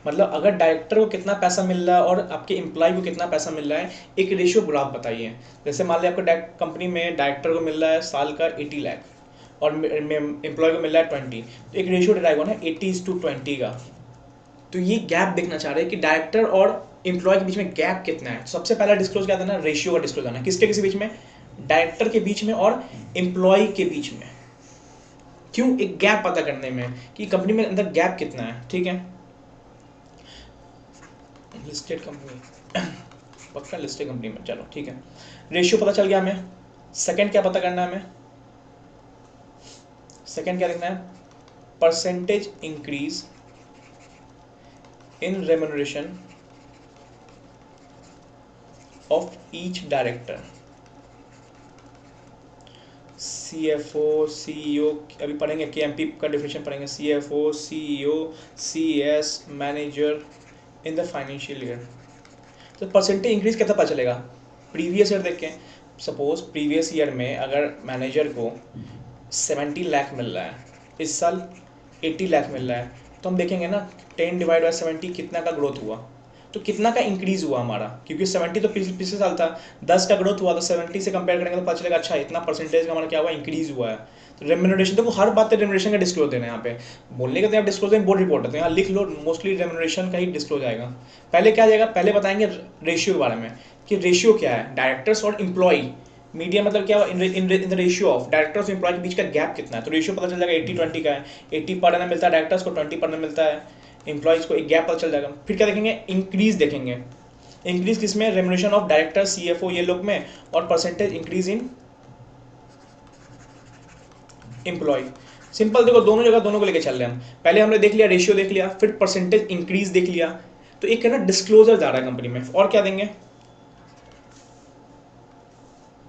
मतलब अगर डायरेक्टर को कितना पैसा मिल रहा है और आपके एम्प्लॉय को कितना पैसा मिल रहा है, एक रेशियो ग्राफ बताइए। जैसे मान लिया आपको कंपनी में डायरेक्टर को मिल रहा है साल का 80 लाख और एम्प्लॉय को मिल रहा है 20, तो एक रेशियो डिराइव होगा ना 80:20 का। तो ये गैप देखना चाह रहे हैं कि डायरेक्टर और एम्प्लॉय के बीच में गैप कितना है। सबसे पहला डिस्क्लोज क्या देना, रेशियो का डिस्क्लोज देना। किसके किसी बीच में? डायरेक्टर के बीच में और एम्प्लॉय के बीच में। क्यों? एक गैप पता करने में कि कंपनी में अंदर गैप कितना है, ठीक है। लिस्टेड कंपनी पक्का लिस्टेड कंपनी में, चलो ठीक है। रेशियो पता चल गया हमें। सेकंड क्या पता करना है हमें? सेकंड क्या देखना है? Percentage increase in remuneration of each director. CFO CEO अभी पढ़ेंगे, KMP का डिफिनेशन पढ़ेंगे। CFO CEO CS manager in the financial year. तो परसेंटेज इंक्रीज कैसे पता चलेगा? प्रीवियस ईयर देख के। सपोज प्रीवियस ईयर में अगर मैनेजर को 70 लाख मिल रहा है, इस साल 80 लाख मिल रहा है, तो हम देखेंगे ना 10/70 कितना का ग्रोथ हुआ, तो कितना का इंक्रीज हुआ हमारा, क्योंकि 70 तो पिछले साल था, 10 का ग्रोथ हुआ, तो 70 से कंपेयर करेंगे तो पता चलेगा अच्छा इतना परसेंटेज का हमारा क्या हुआ, इंक्रीज हुआ है। तो रेम्यूनरेशन, देखो हर बात है रेम्यूनरेशन का डिस्क्लोज देना है। यहाँ पे बोलने के तो आप डिस्क्लोज बोर्ड रिपोर्ट है, तो यहाँ लिख लो, मोस्टली रेम्यूनरेशन का ही डिस्क्लोज आएगा। पहले क्या जाएगा, पहले बताएंगे रेशियो के बारे में कि रेशियो क्या है डायरेक्टर्स और एम्प्लॉय। मीडिया मतलब क्या, in the ratio of directors employee के बीच का गैप कितना है। तो रेशियो पता चल जाएगा 80-20 का है, 80 पर annum मिलता है डायरेक्टर्स को, 20 पर annum मिलता है एम्प्लॉयज को, एक गैप पता चल जाएगा। फिर क्या देखेंगे, इंक्रीज देखेंगे। इंक्रीज किसमें? रेमुनरेशन ऑफ डायरेक्टर CFO ये लोग में, और percentage increase in employee. Simple, देखो दोनों जगह दोनों को लेके चल रहे हैं हम। पहले हमने देख लिया रेशियो देख लिया, फिर परसेंटेज इंक्रीज देख लिया, तो एक है ना डिस्क्लोजर जा रहा है कंपनी में। और क्या देंगे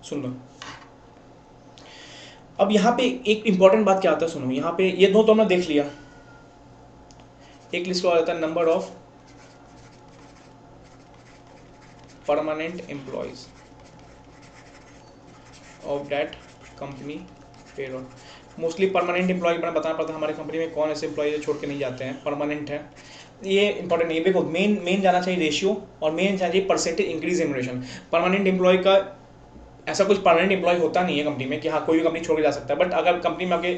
सुन लो। अब यहाँ पे एक इंपॉर्टेंट बात क्या आता है सुनो, यहाँ पे ये दो तो हमने देख लिया। एक लिस्ट आ जाता है number of permanent employees of that company payroll. Mostly permanent employee बना बताना पड़ता है हमारे कंपनी में कौन ऐसे एम्प्लॉय छोड़ के नहीं जाते हैं, परमानेंट है। ये इंपॉर्टेंट नहीं है। देखो मेन जाना चाहिए रेशियो, और मेन जाना चाहिए percentage increase remuneration. Permanent employee का ऐसा कुछ परमानेंट एम्प्लॉय होता नहीं है कंपनी में कि हाँ कोई भी कंपनी छोड़ के जा सकता है, बट अगर कंपनी में आगे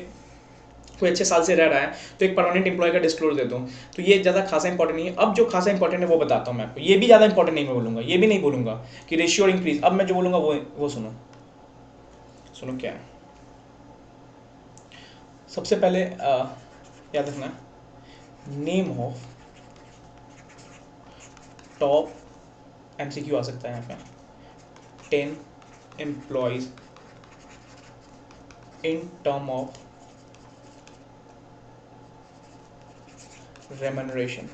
कोई अच्छे साल से रह रहा है तो एक परमानेंट एम्प्लॉय का डिस्क्लोज देता हूँ। तो ये ज़्यादा खासा इंपॉर्टेंट नहीं है। अब जो खासा इंपॉर्टेंट है वो बताता हूँ मैं आपको। ये भी ज़्यादा इंपॉर्टेंट नहीं मैं बोलूँगा, ये भी नहीं बोलूँगा कि रेशियो और इंक्रीज। अब मैं जो बोलूँगा वो सुनो। सुनो क्या है, सबसे पहले याद रखना, नेम ऑफ टॉप MCQ आ सकता है यहाँ पे 10 employees in term of remuneration.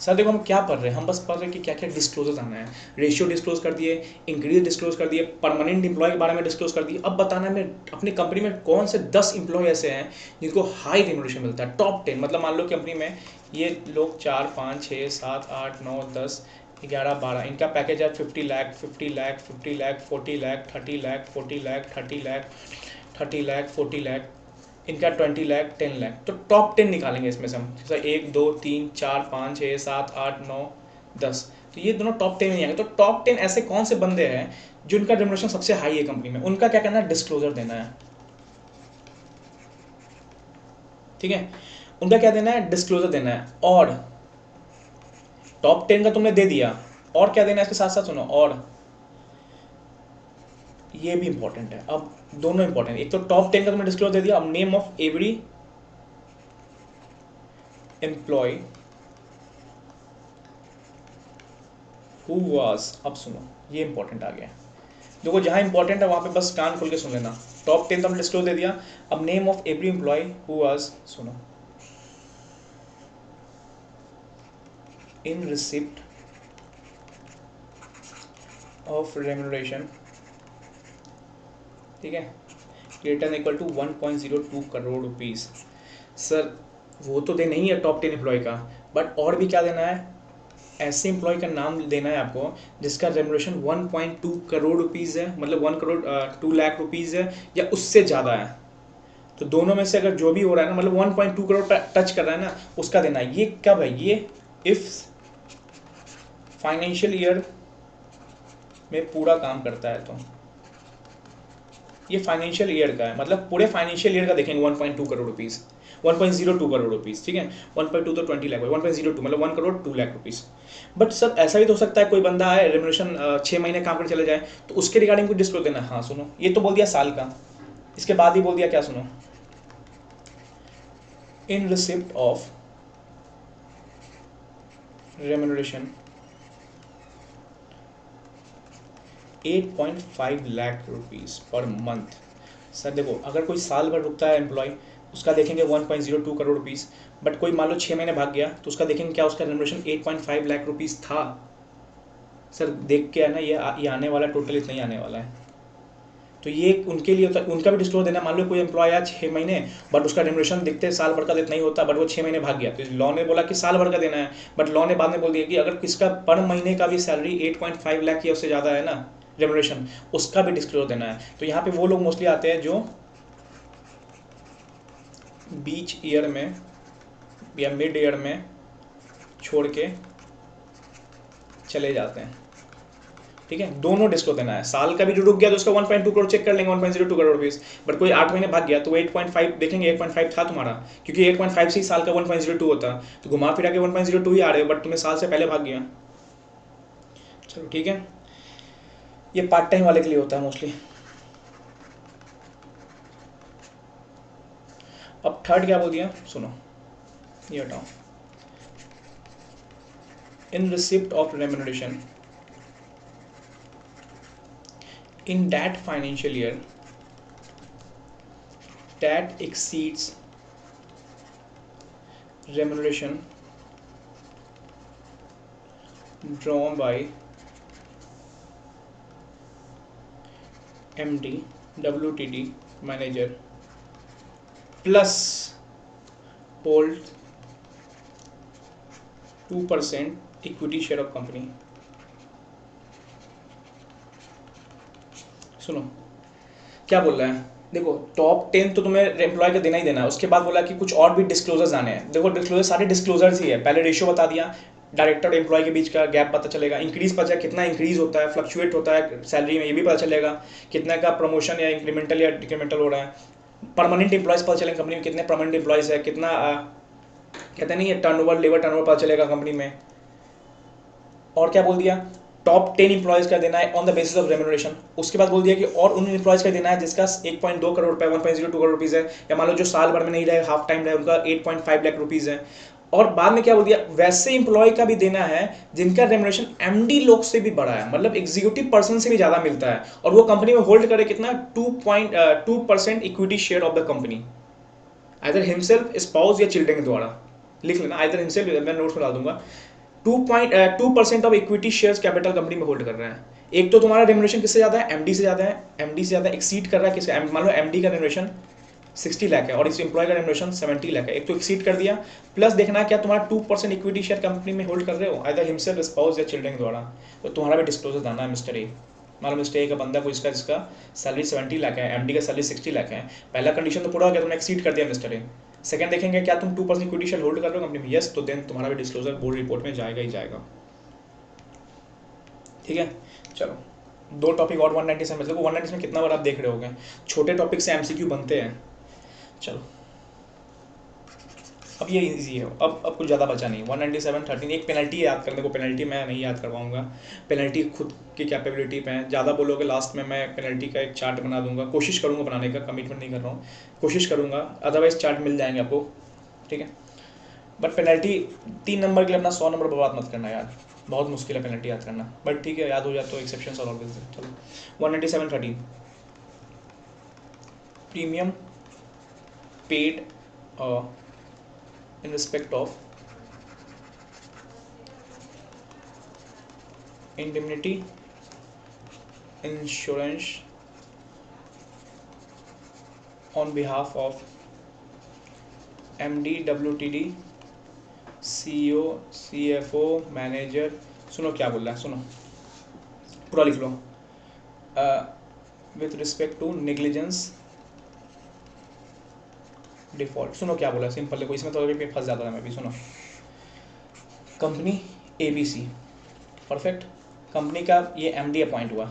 Sir देखो हम क्या पढ़ रहे हैं, हम बस पढ़ रहे हैं कि क्या क्या डिस्क्लोजर आना है। रेशियो डिस्क्लोज कर दिए, इंक्रीज डिस्क्लोज कर दिए, परमानेंट एम्प्लॉय के बारे में डिस्क्लोज कर दिए। अब बताना है मैं अपनी कंपनी में कौन से 10 एम्प्लॉय ऐसे हैं जिनको हाई रेम्यूनरेशन मिलता है, टॉप 10। मतलब मान लो कंपनी में ये लोग 4 5 6 7 8 9 10 11 12, इनका पैकेज है 50 लाख 50 लाख 50 लाख 40 लाख 30 लाख 40 लाख 30 लाख 30 लाख 40 लाख, इनका 20 लाख 10 लाख। तो टॉप 10 निकालेंगे इसमें से हम, जैसे 1 2 3 4 5 6 7 8 9 10, तो ये दोनों टॉप 10 में आएंगे। तो टॉप 10 ऐसे कौन से बंदे हैं जिनका रेम्यूनरेशन सबसे हाई है कंपनी में, उनका क्या करना है, डिस्क्लोजर देना है। ठीक है, उनका क्या देना है, डिस्क्लोजर देना है। और टॉप 10 का तुमने दे दिया, और क्या देना है इसके साथ साथ, सुनो, और ये भी इंपॉर्टेंट है। अब दोनों इंपॉर्टेंट, एक तो टॉप 10 का तुमने डिस्क्लोज दे दिया, अब name of every employee who was, अब सुनो ये इंपॉर्टेंट आ गया। देखो जहां इंपॉर्टेंट है वहां पे बस कान खोल के सुन लेना। टॉप 10 तुमने डिस्क्लोज दे दिया, अब name of every employee who was, सुनो, इन रिसिप्ट ऑफ रेम्यूनरेशन, ठीक है, greater equal to 1.02 crore rupees. Sir वो तो देना ही है टॉप 10 एम्प्लॉय का, बट और भी क्या देना है, ऐसे एम्प्लॉय का नाम देना है आपको जिसका रेम्यूनरेशन 1.2 करोड़ रुपीज़ है, मतलब 1 करोड़ 2 लाख रुपीज़ है या उससे ज़्यादा है। तो दोनों में से अगर जो भी हो रहा है ना, मतलब 1.2 करोड़ टच कर रहा है ना, उसका देना है। ये कब है, ये इफ फाइनेंशियल ईयर में पूरा काम करता है, तो ये फाइनेंशियल ईयर का है, मतलब पूरे फाइनेंशियल ईयर का देखेंगे 1.2 करोड़ रुपीज़, 1.02 करोड़ रुपीज़, ठीक है, 1.2 तो 20 लाख, 1.02 मतलब 1 crore 2 lakh rupees. But sir ऐसा भी तो हो सकता है कोई बंदा है रेम्यूनरेशन 6 महीने काम कर चले जाए, तो उसके रिगार्डिंग कुछ डिस्क्लोज देना। हाँ सुनो, ये तो बोल दिया साल का, इसके बाद ही बोल दिया क्या, सुनो, in receipt of remuneration 8.5 lakh rupees per month. Sir देखो अगर कोई साल भर रुकता है एम्प्लॉय, उसका देखेंगे 1.02 करोड़ रुपीज़, बट कोई मान लो 6 महीने भाग गया तो उसका देखेंगे क्या, उसका रेम्यूनरेशन 8.5 लाख रुपीज़ था। सर देख के है ना, ये आने वाला टोटल इतना ही आने वाला है। तो ये उनके लिए होता है, उनका भी डिस्क्लोज देना। मान लो कोई एम्प्लॉय आया 6 महीने, बट उसका रेम्यूनरेशन दिखते साल भर का इतना ही होता, बट वो 6 महीने भाग गया, तो लॉ ने बोला कि साल भर का देना है, बट लॉ ने बाद में बोल दिया कि अगर किसका पर महीने का भी सैलरी 8.5 लाख या उससे ज़्यादा है ना रेम्यूनरेशन, उसका भी डिस्क्लोज देना है। तो यहाँ पे वो लोग मोस्टली आते हैं जो बीच ईयर में या मिड ईयर में छोड़ के चले जाते हैं, ठीक है। दोनों डिस्क्लोज देना है, साल का भी जो रुक गया तो उसका 1.2 करोड़ चेक कर लेंगे, 1.02 करोड़ रुपीज़, बट कोई 8 महीने भाग गया तो 8.5 देखेंगे, 8.5 था तुम्हारा, क्योंकि 8.5 से ही साल का 1.02 होता, तो घुमा फिरा के 1.02 ही आ रहे हो, बट तुम्हें साल से पहले भाग गया। चलो ठीक है, ये पार्ट टाइम वाले के लिए होता है मोस्टली। अब थर्ड क्या बोल दिया, सुनो ये हटाओ, इन receipt of remuneration in that financial year that exceeds remuneration drawn by MD WTD manager plus hold 2% equity share of company। सुनो क्या बोल रहा है, देखो टॉप 10 तो तुम्हें एम्प्लॉय का देना ही देना है, उसके बाद बोला कि कुछ और भी डिस्क्लोजर्स आने हैं। देखो डिस्क्लोजर सारे डिस्क्लोजर्स ही है, पहले रेशियो बता दिया, डायरेक्टर और एम्प्लॉय के बीच का गैप पता चलेगा, इंक्रीज पता चलेगा कितना इंक्रीज होता है, फ्लक्चुएट होता है सैलरी में, ये भी पता चलेगा, कितना का प्रमोशन या इंक्रीमेंटल या डिक्रीमेंटल हो रहा है, परमानेंट एम्प्लॉयज़ पता चलेगा कंपनी में कितने परमानेंट एम्प्लॉयज़ है, कितना कहते नहीं है टर्नओवर, लेबर टर्नओवर पता चलेगा कंपनी में। और क्या बोल दिया, टॉप 10 एम्प्लॉयज़ का देना है on the basis of remuneration. उसके बाद बोल दिया कि और उन एम्प्लॉयज़ का देना है जिसका 1.2 करोड़ रुपये 1.02 करोड़ रुपीज़ है, या मान लो जो साल भर में नहीं रहे, हाफ टाइम रहे, उनका 8.5 लाख रुपीज़ है। और बाद में क्या बोल दिया, वैसे इंप्लॉय का भी देना है जिनका रेम्युनरेशन एमडी लोग से भी बड़ा है, मतलब एग्जीक्यूटिव पर्सन से भी ज्यादा मिलता है, और वो कंपनी में होल्ड करे कितना 2.2% equity share of the company, either himself, spouse या चिल्ड्रन के द्वारा। लिख लेना आइदर हिमसेल्फ, मैं नोट्स में डाल दूंगा। 2.2% of equity shares capital company में होल्ड कर रहे हैं। एक तो तुम्हारा रेम्युनरेशन किससे ज्यादा है, एमडी से ज्यादा है, एमडी से ज्यादा एक्सीड कर रहा है किसका, मान लो एमडी का रेम्युनरेशन 60 लाख है और इस एम्प्लॉय का रेम्युनरेशन 70 लाख है, एक तो एक्सीड कर दिया, प्लस देखना क्या तुम्हारा 2% इक्विटी शेयर कंपनी में होल्ड कर रहे हो, आइदर हिमसेल्फ, स्पाउस या चिल्ड्रन के द्वारा, तो तुम्हारा भी डिस्क्लोजर देना है मिस्टर ए। मान लो मिस्टर ए का बंदा को इसका सैलरी 70 लाख है, एमडी का सैलरी 60 लाख है, पहला कंडीशन तो पूरा हो गया, तुमने एक्सीड कर दिया मिस्टर ए। सेकंड देखेंगे क्या तुम 2% इक्विटी शेयर होल्ड कर रहे हो कंपनी में, यस, तो देन तुम्हारा भी डिस्क्लोजर बोर्ड रिपोर्ट में जाएगा ही जाएगा। ठीक है, चलो दो टॉपिक और 190 से मतलब 190 में कितना बार आप देख रहे होगे, छोटे टॉपिक से एमसीक्यू बनते हैं। चलो अब ये इजी है, अब कुछ ज़्यादा बचा नहीं। 197.13 एक पेनल्टी याद करने को, पेनल्टी मैं नहीं याद करवाऊंगा, पेनल्टी खुद की कैपेबिलिटी पे है, ज़्यादा बोलोगे लास्ट में मैं पेनल्टी का एक चार्ट बना दूंगा, कोशिश करूंगा बनाने का, कमिटमेंट नहीं कर रहा हूँ, कोशिश करूंगा, अदरवाइज चार्ट मिल जाएंगे आपको, ठीक है। बट पेनल्टी 3 नंबर के लिए अपना 100 नंबर बर्बाद मत करना यार, बहुत मुश्किल है पेनल्टी याद करना, बट ठीक है याद हो जाए तो एक्सेप्शन और ऑलवेज। चलो 197.13 premium paid in respect of indemnity insurance on behalf of MD, WTD, CEO, CFO, manager, सुनो क्या बोल रहा है, सुनो पूरा लिख लो, with respect to negligence default, सुनो क्या बोला, सिंपल देखो, इसमें तो अभी फंस जाता था मैं भी, सुनो। कंपनी ABC, परफेक्ट, कंपनी का ये एमडी अपॉइंट हुआ,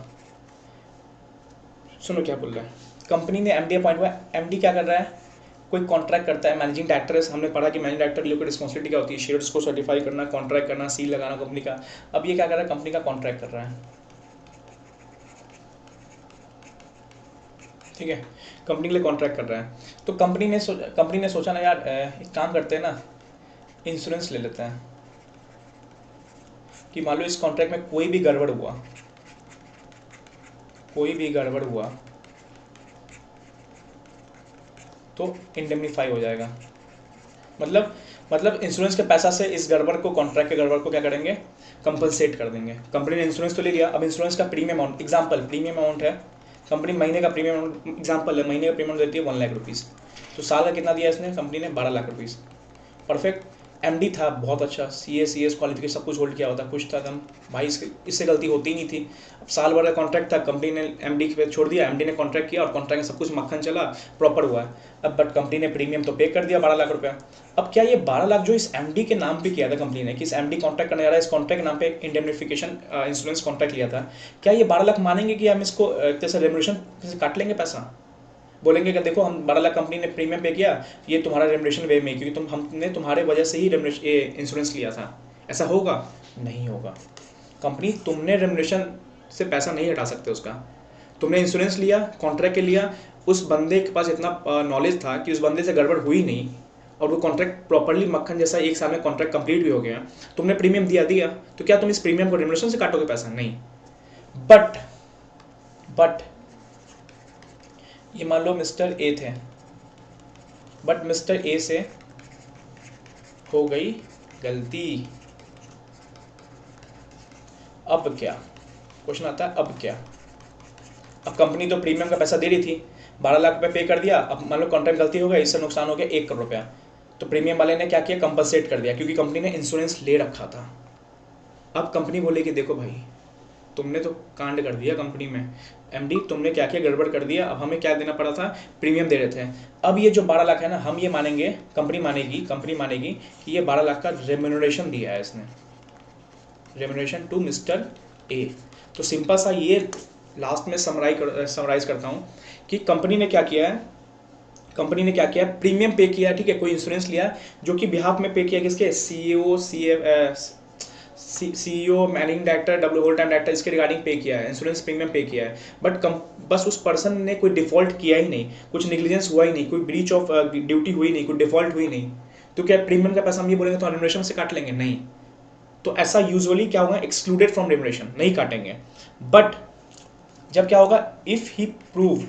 सुनो क्या बोल रहा है, कंपनी ने एमडी अपॉइंट हुआ, एमडी क्या कर रहा है, कोई कॉन्ट्रैक्ट करता है, मैनेजिंग डायरेक्टर है, हमने पढ़ा कि मैनेजिंग डायरेक्टर के लिए रिस्पॉन्सिबिलिटी क्या होती है, शेयर्स को सर्टिफाई करना, कॉन्ट्रैक्ट करना, सील लगाना कंपनी का। अब ये क्या कर रहा है, कंपनी का कॉन्ट्रैक्ट कर रहा है, ठीक है, कंपनी के लिए कॉन्ट्रैक्ट कर रहा है, तो कंपनी ने सोचा ना यार एक काम करते हैं ना, इंश्योरेंस ले लेते हैं, कि मान लो इस कॉन्ट्रैक्ट में कोई भी गड़बड़ हुआ तो इंडेमनीफाई हो जाएगा, मतलब इंश्योरेंस के पैसा से इस गड़बड़ को, कॉन्ट्रैक्ट के गड़बड़ को क्या करेंगे, कंपनसेट कर देंगे। कंपनी ने इंश्योरेंस तो ले लिया, अब इंश्योरेंस का premium amount, example premium amount है, कंपनी महीने का प्रीमियम अमाउंट, एग्जांपल है, महीने का प्रीमियम देती है 1 लाख रुपीज़, तो साल का कितना दिया इसने, कंपनी ने 12 लाख रुपीज़, परफेक्ट। एमडी था बहुत अच्छा, CS क्वालिफिकेशन सब कुछ होल्ड किया होता, खुश था एकदम, भाई इससे गलती होती नहीं थी। अब साल भर का कॉन्ट्रैक्ट था, कंपनी ने एमडी पे छोड़ दिया, एमडी ने कॉन्ट्रैक्ट किया और कॉन्ट्रैक्ट में सब कुछ मक्खन चला, प्रॉपर हुआ है। अब बट कंपनी ने प्रीमियम तो पे कर दिया 12 लाख रुपया। अब क्या ये 12 लाख जो इस एमडी के नाम पे किया था कंपनी ने, कि इस एमडी कॉन्ट्रैक्ट करने जा रहा है, इस कॉन्ट्रैक्ट के नाम पे इंडेमनिफिकेशन इंश्योरेंस कॉन्ट्रैक्ट लिया था, क्या ये 12 लाख मानेंगे कि हम इसको जैसे रेम्युनरेशन काट लेंगे पैसा, बोलेंगे कि देखो हम 12 लाख कंपनी ने प्रीमियम पे किया, ये तुम्हारा रेम्युनरेशन वे में, क्योंकि हमने तुम्हारे वजह से ही इंश्योरेंस लिया था, ऐसा होगा? नहीं होगा। कंपनी तुमने रेम्युनरेशन से पैसा नहीं हटा सकते उसका, तुमने इंश्योरेंस लिया, कॉन्ट्रैक्ट के लिया, उस बंदे के पास इतना नॉलेज था कि उस बंदे से गड़बड़ हुई नहीं और वो कॉन्ट्रैक्ट प्रॉपर्ली मक्खन जैसा 1 साल में कॉन्ट्रैक्ट कंप्लीट भी हो गया, तुमने प्रीमियम दिया, तो क्या तुम इस प्रीमियम को रेम्युनरेशन से काटोगे पैसा? नहीं। बट ये मान लो मिस्टर ए थे, बट मिस्टर ए से हो गई गलती, अब क्या क्वेश्चन आता है, अब क्या? अब कंपनी तो प्रीमियम का पैसा दे रही थी, 12 लाख रुपये पे कर दिया, अब मान लो कॉन्ट्रैक्ट गलती हो गया, इससे नुकसान हो गया 1 करोड़ रुपया, तो प्रीमियम वाले ने क्या किया, कंपनसेट कर दिया, क्योंकि कंपनी ने इंश्योरेंस ले रखा था। अब कंपनी बोलेगी देखो भाई तुमने तो कांड कर दिया कंपनी में, एमडी तुमने क्या क्या गड़बड़ कर दिया, अब हमें क्या देना पड़ा था, प्रीमियम दे रहे थे। अब ये जो 12 लाख है ना, हम ये मानेंगे, कंपनी मानेगी कि ये 12 लाख का रेम्युनरेशन दिया है इसने, रेम्युनरेशन टू मिस्टर ए। तो सिंपल सा ये लास्ट में समराइज करता हूँ कि कंपनी ने क्या किया है, प्रीमियम पे किया, ठीक है, कोई इंश्योरेंस लिया जो कि बिहाफ में पे किया किसके, CEO managing director, W whole time director, इसके रिगार्डिंग पे किया है, इंश्योरेंस प्रीमियम पे किया है, बट बस उस पर्सन ने कोई डिफॉल्ट किया ही नहीं, कुछ नेग्लिजेंस हुआ ही नहीं, कोई ब्रीच ऑफ ड्यूटी हुई नहीं, कोई डिफॉल्ट हुई नहीं, तो क्या प्रीमियम का पैसा हम ये बोलेंगे तो रेम्युनरेशन से काट लेंगे? नहीं। तो ऐसा यूजुअली क्या होगा, एक्सक्लूडेड फ्रॉम रेम्युनरेशन, नहीं काटेंगे। बट जब क्या होगा, इफ ही प्रूव्ड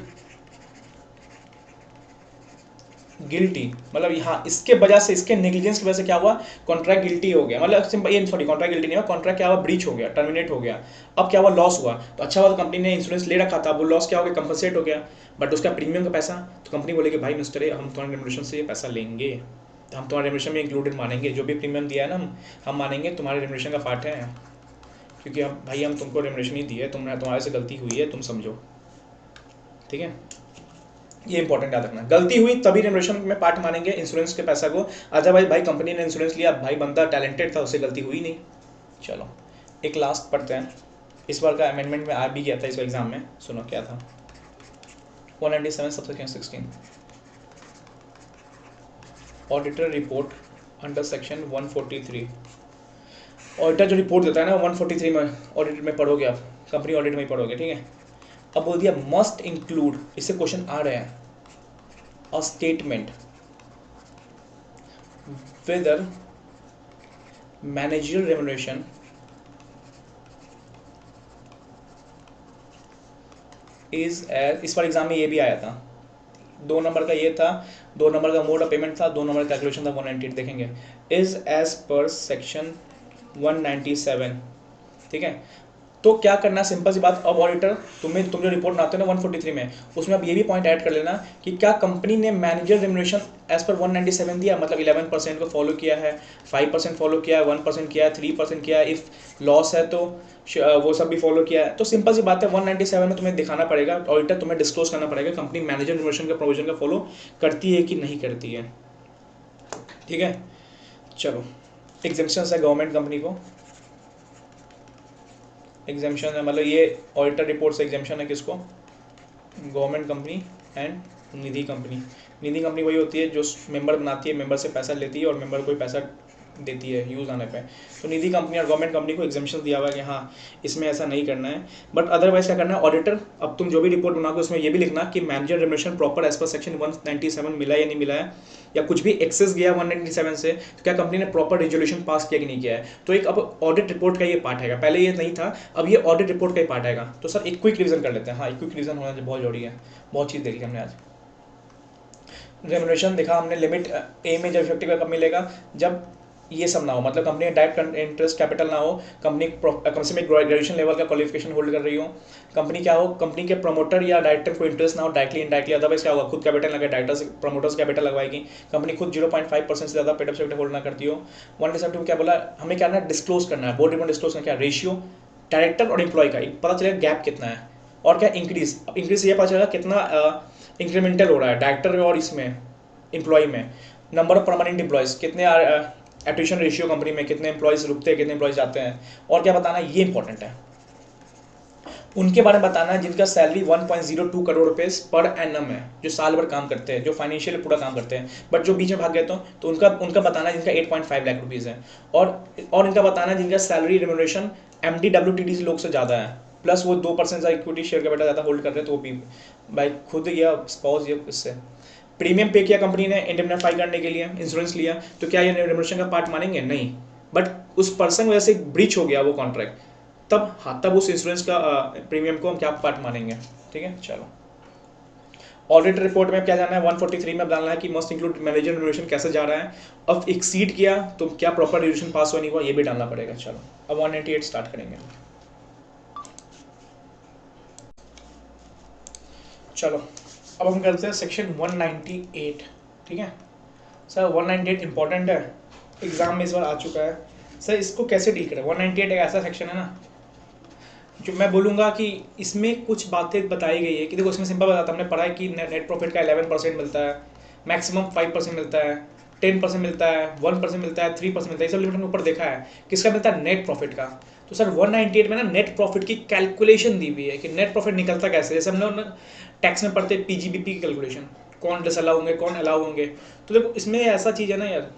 गिल्टी, मतलब यहाँ इसके वजह से, इसके नेग्लिजेंस की वजह से क्या हुआ, कॉन्ट्रैक्ट गिल्टी हो गया, मतलब सिंपल ये सॉरी कॉन्ट्रैक्ट गिल्टी नहीं हुआ, कॉन्ट्रैक्ट क्या हुआ, ब्रीच हो गया, टर्मिनेट हो गया। अब क्या हुआ, लॉस हुआ। तो अच्छा हुआ कंपनी ने इंश्योरेंस ले रखा था, वो लॉस क्या हो गया, कंपनसेट हो गया। बट उसका प्रीमियम का पैसा, तो कंपनी बोलेगी भाई मिस्टर हम तुम्हारे रेम्युनरेशन से ये पैसा लेंगे, हम तुम्हारे रेम्युनरेशन में इंक्लूडेड मानेंगे, जो भी प्रीमियम दिया है ना हम मानेंगे तुम्हारे रेम्युनरेशन का पार्ट है, क्योंकि हम भाई हम तुमको रेम्युनरेशन ही दिए, तुम्हारे से गलती हुई है, तुम समझो। ठीक है, ये इंपॉर्टेंट याद रखना, गलती हुई तभी रेम्युनरेशन में पार्ट मानेंगे इंश्योरेंस के पैसा को। अदरवाइज भाई कंपनी ने इंश्योरेंस लिया, भाई बंदा टैलेंटेड था, उससे गलती हुई नहीं। चलो एक लास्ट पढ़ते हैं, इस बार का अमेंडमेंट में आ भी गया था इस एग्जाम में, सुनो क्या था। 197 subsection 16 auditor report under section 143। Auditor जो रिपोर्ट देता है ना 143 में ऑडिट में पढ़ोगे आप, कंपनी ऑडिट में ही पढ़ोगे, ठीक है। अब बोल दिया मस्ट इंक्लूड, इससे क्वेश्चन आ रहे हैं, a statement whether managerial remuneration is as, इस बार एग्जाम में ये भी आया था, 2 नंबर का ये था, 2 नंबर का मोड ऑफ पेमेंट था, 2 नंबर का कैलकुलेशन था, 198 देखेंगे, इज एज पर सेक्शन 197। ठीक है, तो क्या करना, सिंपल सी बात, अब ऑडिटर तुम जो रिपोर्ट बनाते हो ना 143 में, उसमें अब ये भी पॉइंट ऐड कर लेना कि क्या कंपनी ने मैनेजर रेम्युनरेशन एज पर 197 दिया, मतलब 11% को फॉलो किया है, 5% फॉलो किया है, 1% किया है, 3% किया है, इफ लॉस है तो वो सब भी फॉलो किया है। तो सिंपल सी बात है 197 में तुम्हें दिखाना पड़ेगा, ऑडिटर तुम्हें डिस्क्लोज करना पड़ेगा कंपनी मैनेजर रेम्युनरेशन के प्रोविजन का फॉलो करती है कि नहीं करती है। ठीक है, चलो एग्जेम्पशन है गवर्नमेंट कंपनी को, एग्जामेशन है, मतलब ये ऑडिटर रिपोर्ट से एग्जामेशन है किसको, government company and Nidhi company. Nidhi company वही होती है जो मेंबर बनाती है, मेंबर से पैसा लेती है और मेंबर को पैसा देती है यूज़ आने पे। तो निधि कंपनी और गवर्नमेंट कंपनी को एग्जामेशन दिया हुआ है कि हाँ इसमें ऐसा नहीं करना है। बट अदरवाइज क्या करना है, ऑडिटर अब तुम जो भी रिपोर्ट बनाओगे उसमें ये भी लिखना कि manager remuneration proper as per section 197 मिला या नहीं मिला है, या कुछ भी एक्सेस गया 197 से, तो क्या कंपनी ने प्रॉपर रेजोल्यूशन पास किया कि नहीं किया है। तो एक अब ऑडिट रिपोर्ट का ये पार्ट है, पहले ये नहीं था, अब ये ऑडिट रिपोर्ट का ही पार्ट आएगा। तो सर एक क्विक रिविजन कर लेते हैं, हाँ एक क्विक रिविजन होना बहुत जरूरी है, बहुत चीज़ देखी हमने आज। रेम्युनरेशन देखा हमने, लिमिट ए में जब इफेक्टिव कब मिलेगा, जब ये सब ना हो, मतलब कंपनी डायरेक्ट इंटरेस्ट कैपिटल ना हो, कंपनी कम से कम ग्रेजुएशन लेवल का क्वालिफिकेशन होल्ड कर रही हो, कंपनी क्या हो, कंपनी के प्रमोटर या डायरेक्टर को इंटरेस्ट ना हो डायरेक्टली इनडायरेक्टली, अदरवाइज क्या होगा खुद कैपिटल लगा, डायरेक्टर्स प्रमोटर्स कैपिटल लगवाएगी, कंपनी खुद 0.5% से ज़्यादा पेड अप होल्ड ना करती हो। 197 क्या बोला हमें, क्या करना है, डिस्क्लोज करना है, बोर्ड रिपोर्ट डिस्क्लोज करना, क्या रेशियो डायरेक्टर और एम्प्लॉय का पता चलेगा गैप कितना है, और क्या इंक्रीज ये पता चलेगा कितना इंक्रीमेंटल हो रहा है डायरेक्टर और इसमें एम्प्लॉय में, नंबर ऑफ परमानेंट एम्प्लॉयज कितने, एट्रिशन रेशियो कंपनी में कितने एम्प्लॉयज रुकते हैं, कितने एम्प्लॉयज जाते हैं, और क्या बताना ये इंपॉर्टेंट है, उनके बारे में बताना है जिनका सैलरी 1.02 करोड़ रुपए पर एनम है, जो साल भर काम करते हैं, जो फाइनेंशियल पूरा काम करते हैं, बट जो बीच में भाग गए तो उनका बताना है जिनका 8.5 लाख रुपीज़ है, और इनका बताना है जिनका सैलरी रेम्युनरेशन MD WTD लोग से ज़्यादा है, प्लस वो 2% का इक्विटी शेयर का बेटा ज़्यादा होल्ड कर रहे हैं, तो वो भी भाई खुद या स्पाउस या इससे प्रीमियम पे किया कंपनी ने इंडेमनिफाई करने के लिए, इंश्योरेंस लिया, तो क्या ये रेम्युनरेशन का पार्ट मानेंगे, नहीं। बट उस पर्सन की वजह से ब्रीच हो गया वो कॉन्ट्रैक्ट, तब हाँ तब उस इंश्योरेंस का प्रीमियम को हम क्या पार्ट मानेंगे। ठीक है, चलो ऑडिट रिपोर्ट में क्या जाना है, 143 में डालना है कि मस्ट इंक्लूड मैनेजर रेम्युनरेशन कैसे जा रहा है, अब एक्सीड किया तो क्या प्रॉपर रेजोल्यूशन पास हुआ नहीं हुआ, ये भी डालना पड़ेगा। चलो अब 198 स्टार्ट करेंगे। चलो अब हम करते हैं सेक्शन 198। ठीक है सर, 198 इंपॉर्टेंट है, एग्जाम में इस बार आ चुका है सर, इसको कैसे डील करें। 198 एक ऐसा सेक्शन है ना जो मैं बोलूँगा कि इसमें कुछ बातें बताई गई है कि देखो इसमें सिंपल बताता, हमने पढ़ा है कि नेट प्रॉफिट का 11% मिलता है, मैक्सिमम 5% मिलता है, 10% मिलता है, 1% मिलता है, 3% मिलता है, ये सब लिमिट हमने ऊपर देखा है। किसका मिलता है, नेट प्रॉफिट का। तो सर 198 में ना नेट प्रॉफिट की कैलकुलेशन दी हुई है कि नेट प्रॉफिट निकलता कैसे, जैसे हम लोग टैक्स में पढ़ते PGBP की कैलकुलेशन, कौन डिसअलाउ होंगे कौन अलाउ होंगे। तो देखो इसमें ऐसा चीज़ है ना यार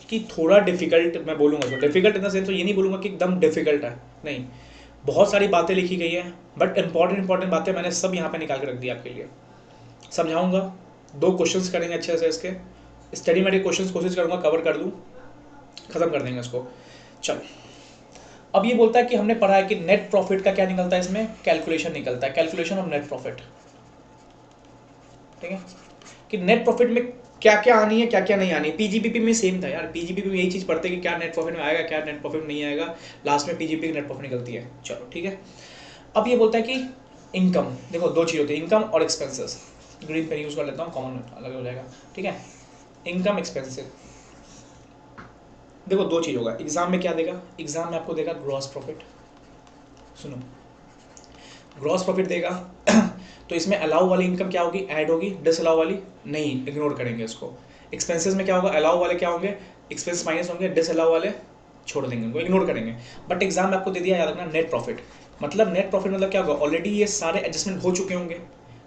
कि थोड़ा डिफिकल्ट मैं बोलूँगा, तो डिफिकल्ट इन द सेंस तो ये नहीं बोलूँगा कि एकदम डिफिकल्ट है, नहीं, बहुत सारी बातें लिखी गई हैं, बट इंपॉर्टेंट बातें मैंने सब यहाँ पे निकाल के रख दी आपके लिए। समझाऊंगा, 2 क्वेश्चंस करेंगे अच्छे से इसके, स्टडी में क्वेश्चंस कोशिश करूंगा कवर कर दूं, खत्म कर देंगे इसको। चलो अब ये बोलता है कि हमने पढ़ा है कि नेट प्रॉफिट का क्या निकलता है, इसमें कैलकुलेशन निकलता है, कैलकुलेशन ऑफ नेट प्रॉफिट। ठीक है, कि नेट प्रॉफिट में क्या क्या आनी है क्या क्या नहीं आनी है। पीजीपीपी में सेम था यार, पीजीपीपी में यही चीज पढ़ते हैं कि क्या नेट प्रॉफिट में आएगा क्या नेट प्रॉफिट में नहीं आएगा, लास्ट में पीजीपी की नेट प्रॉफिट निकलती है। चलो ठीक है, अब ये बोलता है कि इनकम, देखो दो चीज होती है, इनकम और एक्सपेंसेस। ग्रीन पेन यूज कर लेता हूँ, कॉमन अलग हो जाएगा। ठीक है, इनकम एक्सपेंसेस, देखो दो चीज होगा। एग्जाम में क्या देगा, एग्जाम में आपको देगा ग्रॉस प्रॉफिट। सुनो, ग्रॉस प्रॉफिट देगा तो इसमें अलाउ वाली इनकम क्या होगी, ऐड होगी, डिसअलाउ वाली नहीं, इग्नोर करेंगे इसको। एक्सपेंसेस में क्या होगा, अलाउ वाले क्या होंगे, एक्सपेंस माइनस होंगे, डिसअलाउ वाले छोड़ देंगे, उनको इग्नोर करेंगे। बट एग्जाम में आपको दे दिया, याद रखना, नेट प्रॉफिट। मतलब नेट प्रॉफिट मतलब क्या होगा, ऑलरेडी ये सारे एडजस्टमेंट हो चुके होंगे,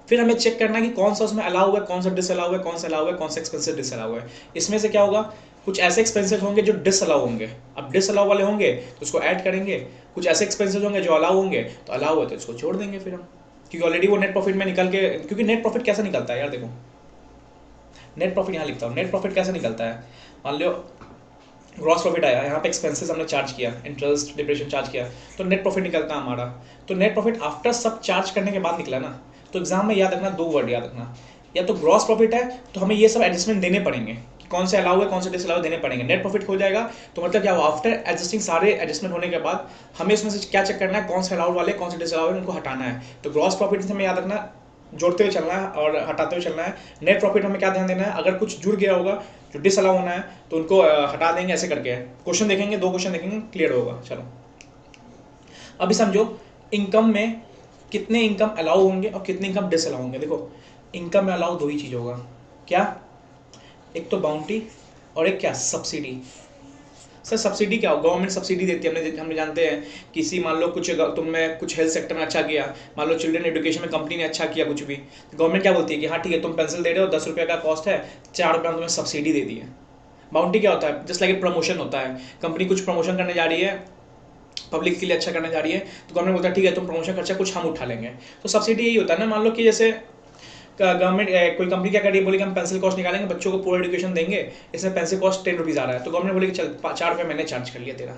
फिर हमें चेक करना है कि कौन सा उसमें अलाउ है, कौन सा डिसअलाउ है, कौन सा अलाउ है, कौन सा एक्सपेंसिव डिसअलाउ है। इसमें से क्या होगा, कुछ ऐसे एक्सपेंसेस होंगे जो डिसअलाउ होंगे, अब डिसअलाउ वाले होंगे तो उसको ऐड करेंगे, कुछ ऐसे एक्सपेंसेस होंगे जो अलाउ होंगे, तो अलाउ है तो इसको छोड़ देंगे फिर हम, क्योंकि ऑलरेडी वो नेट प्रॉफिट में निकल के, क्योंकि नेट प्रॉफिट कैसे निकलता है यार, देखो नेट प्रॉफिट यहाँ लिखता हूँ, नेट प्रॉफिट कैसे निकलता है। मान लो ग्रॉस प्रॉफिट आया, यहाँ पे एक्सपेंसेस हमने चार्ज किया, इंटरेस्ट डिप्रेशन चार्ज किया, तो नेट प्रॉफिट निकलता है हमारा। तो नेट प्रॉफिट आफ्टर सब चार्ज करने के बाद निकला ना। तो एग्जाम में याद रखना, दो वर्ड याद रखना, या तो ग्रॉस प्रॉफिट है तो हमें ये सब एडजस्टमेंट देने पड़ेंगे, कौन से अलाउ है कौन से डिसअलाउ देने पड़ेंगे। नेट प्रॉफिट हो जाएगा तो मतलब क्या हुआ, आफ्टर एडजस्टिंग सारे एडजस्टमेंट होने के बाद हमें इसमें से क्या चेक करना है, कौन से अलाउ वाले कौन से डिसअलाउ है, उनको हटाना है। तो ग्रॉस प्रॉफिट से हमें याद रखना, जोड़ते हुए चलना है और हटाते हुए चलना है। नेट प्रॉफिट हमें क्या ध्यान देना है, अगर कुछ जुड़ गया होगा जो डिसअलाउ होना है तो उनको हटा देंगे, ऐसे करके क्वेश्चन देखेंगे, दो क्वेश्चन देखेंगे, क्लियर होगा। चलो अभी समझो इनकम में कितने इनकम अलाउ होंगे और कितने इनकम डिसअलाउ होंगे। देखो इनकम में अलाउ दो ही चीज होगा, क्या, एक तो बाउंटी और एक क्या, सब्सिडी। सर सब्सिडी क्या हो, गवर्नमेंट सब्सिडी देती है, हम जानते हैं किसी, मान लो कुछ तुमने कुछ हेल्थ सेक्टर में अच्छा किया, मान लो चिल्ड्रन एजुकेशन में कंपनी ने अच्छा किया कुछ भी, गवर्नमेंट क्या बोलती है कि हाँ ठीक है तुम पेंसिल दे रहे हो, 10 रुपये का कॉस्ट है, 4 रुपये तुम्हें सब्सिडी दे दी है। बाउंटी क्या होता है, जस्ट लाइक प्रमोशन होता है, कंपनी कुछ प्रमोशन करने जा रही है, पब्लिक के लिए अच्छा करने जा रही है, तो गवर्नमेंट बोलता है ठीक है तुम प्रमोशन खर्चा कुछ हम उठा लेंगे। तो सब्सिडी यही होता है ना, मान लो कि जैसे गवर्नमेंट कोई कंपनी क्या कर रही है, बोले कि हम पेंसिल कॉस्ट निकालेंगे, बच्चों को पूरा एजुकेशन देंगे, इसमें पेंसिल कॉस्ट 10 रुपीज़ आ रहा है, तो गवर्नमेंट बोले कि चल 4 रुपये मैंने चार्ज कर लिया तेरा।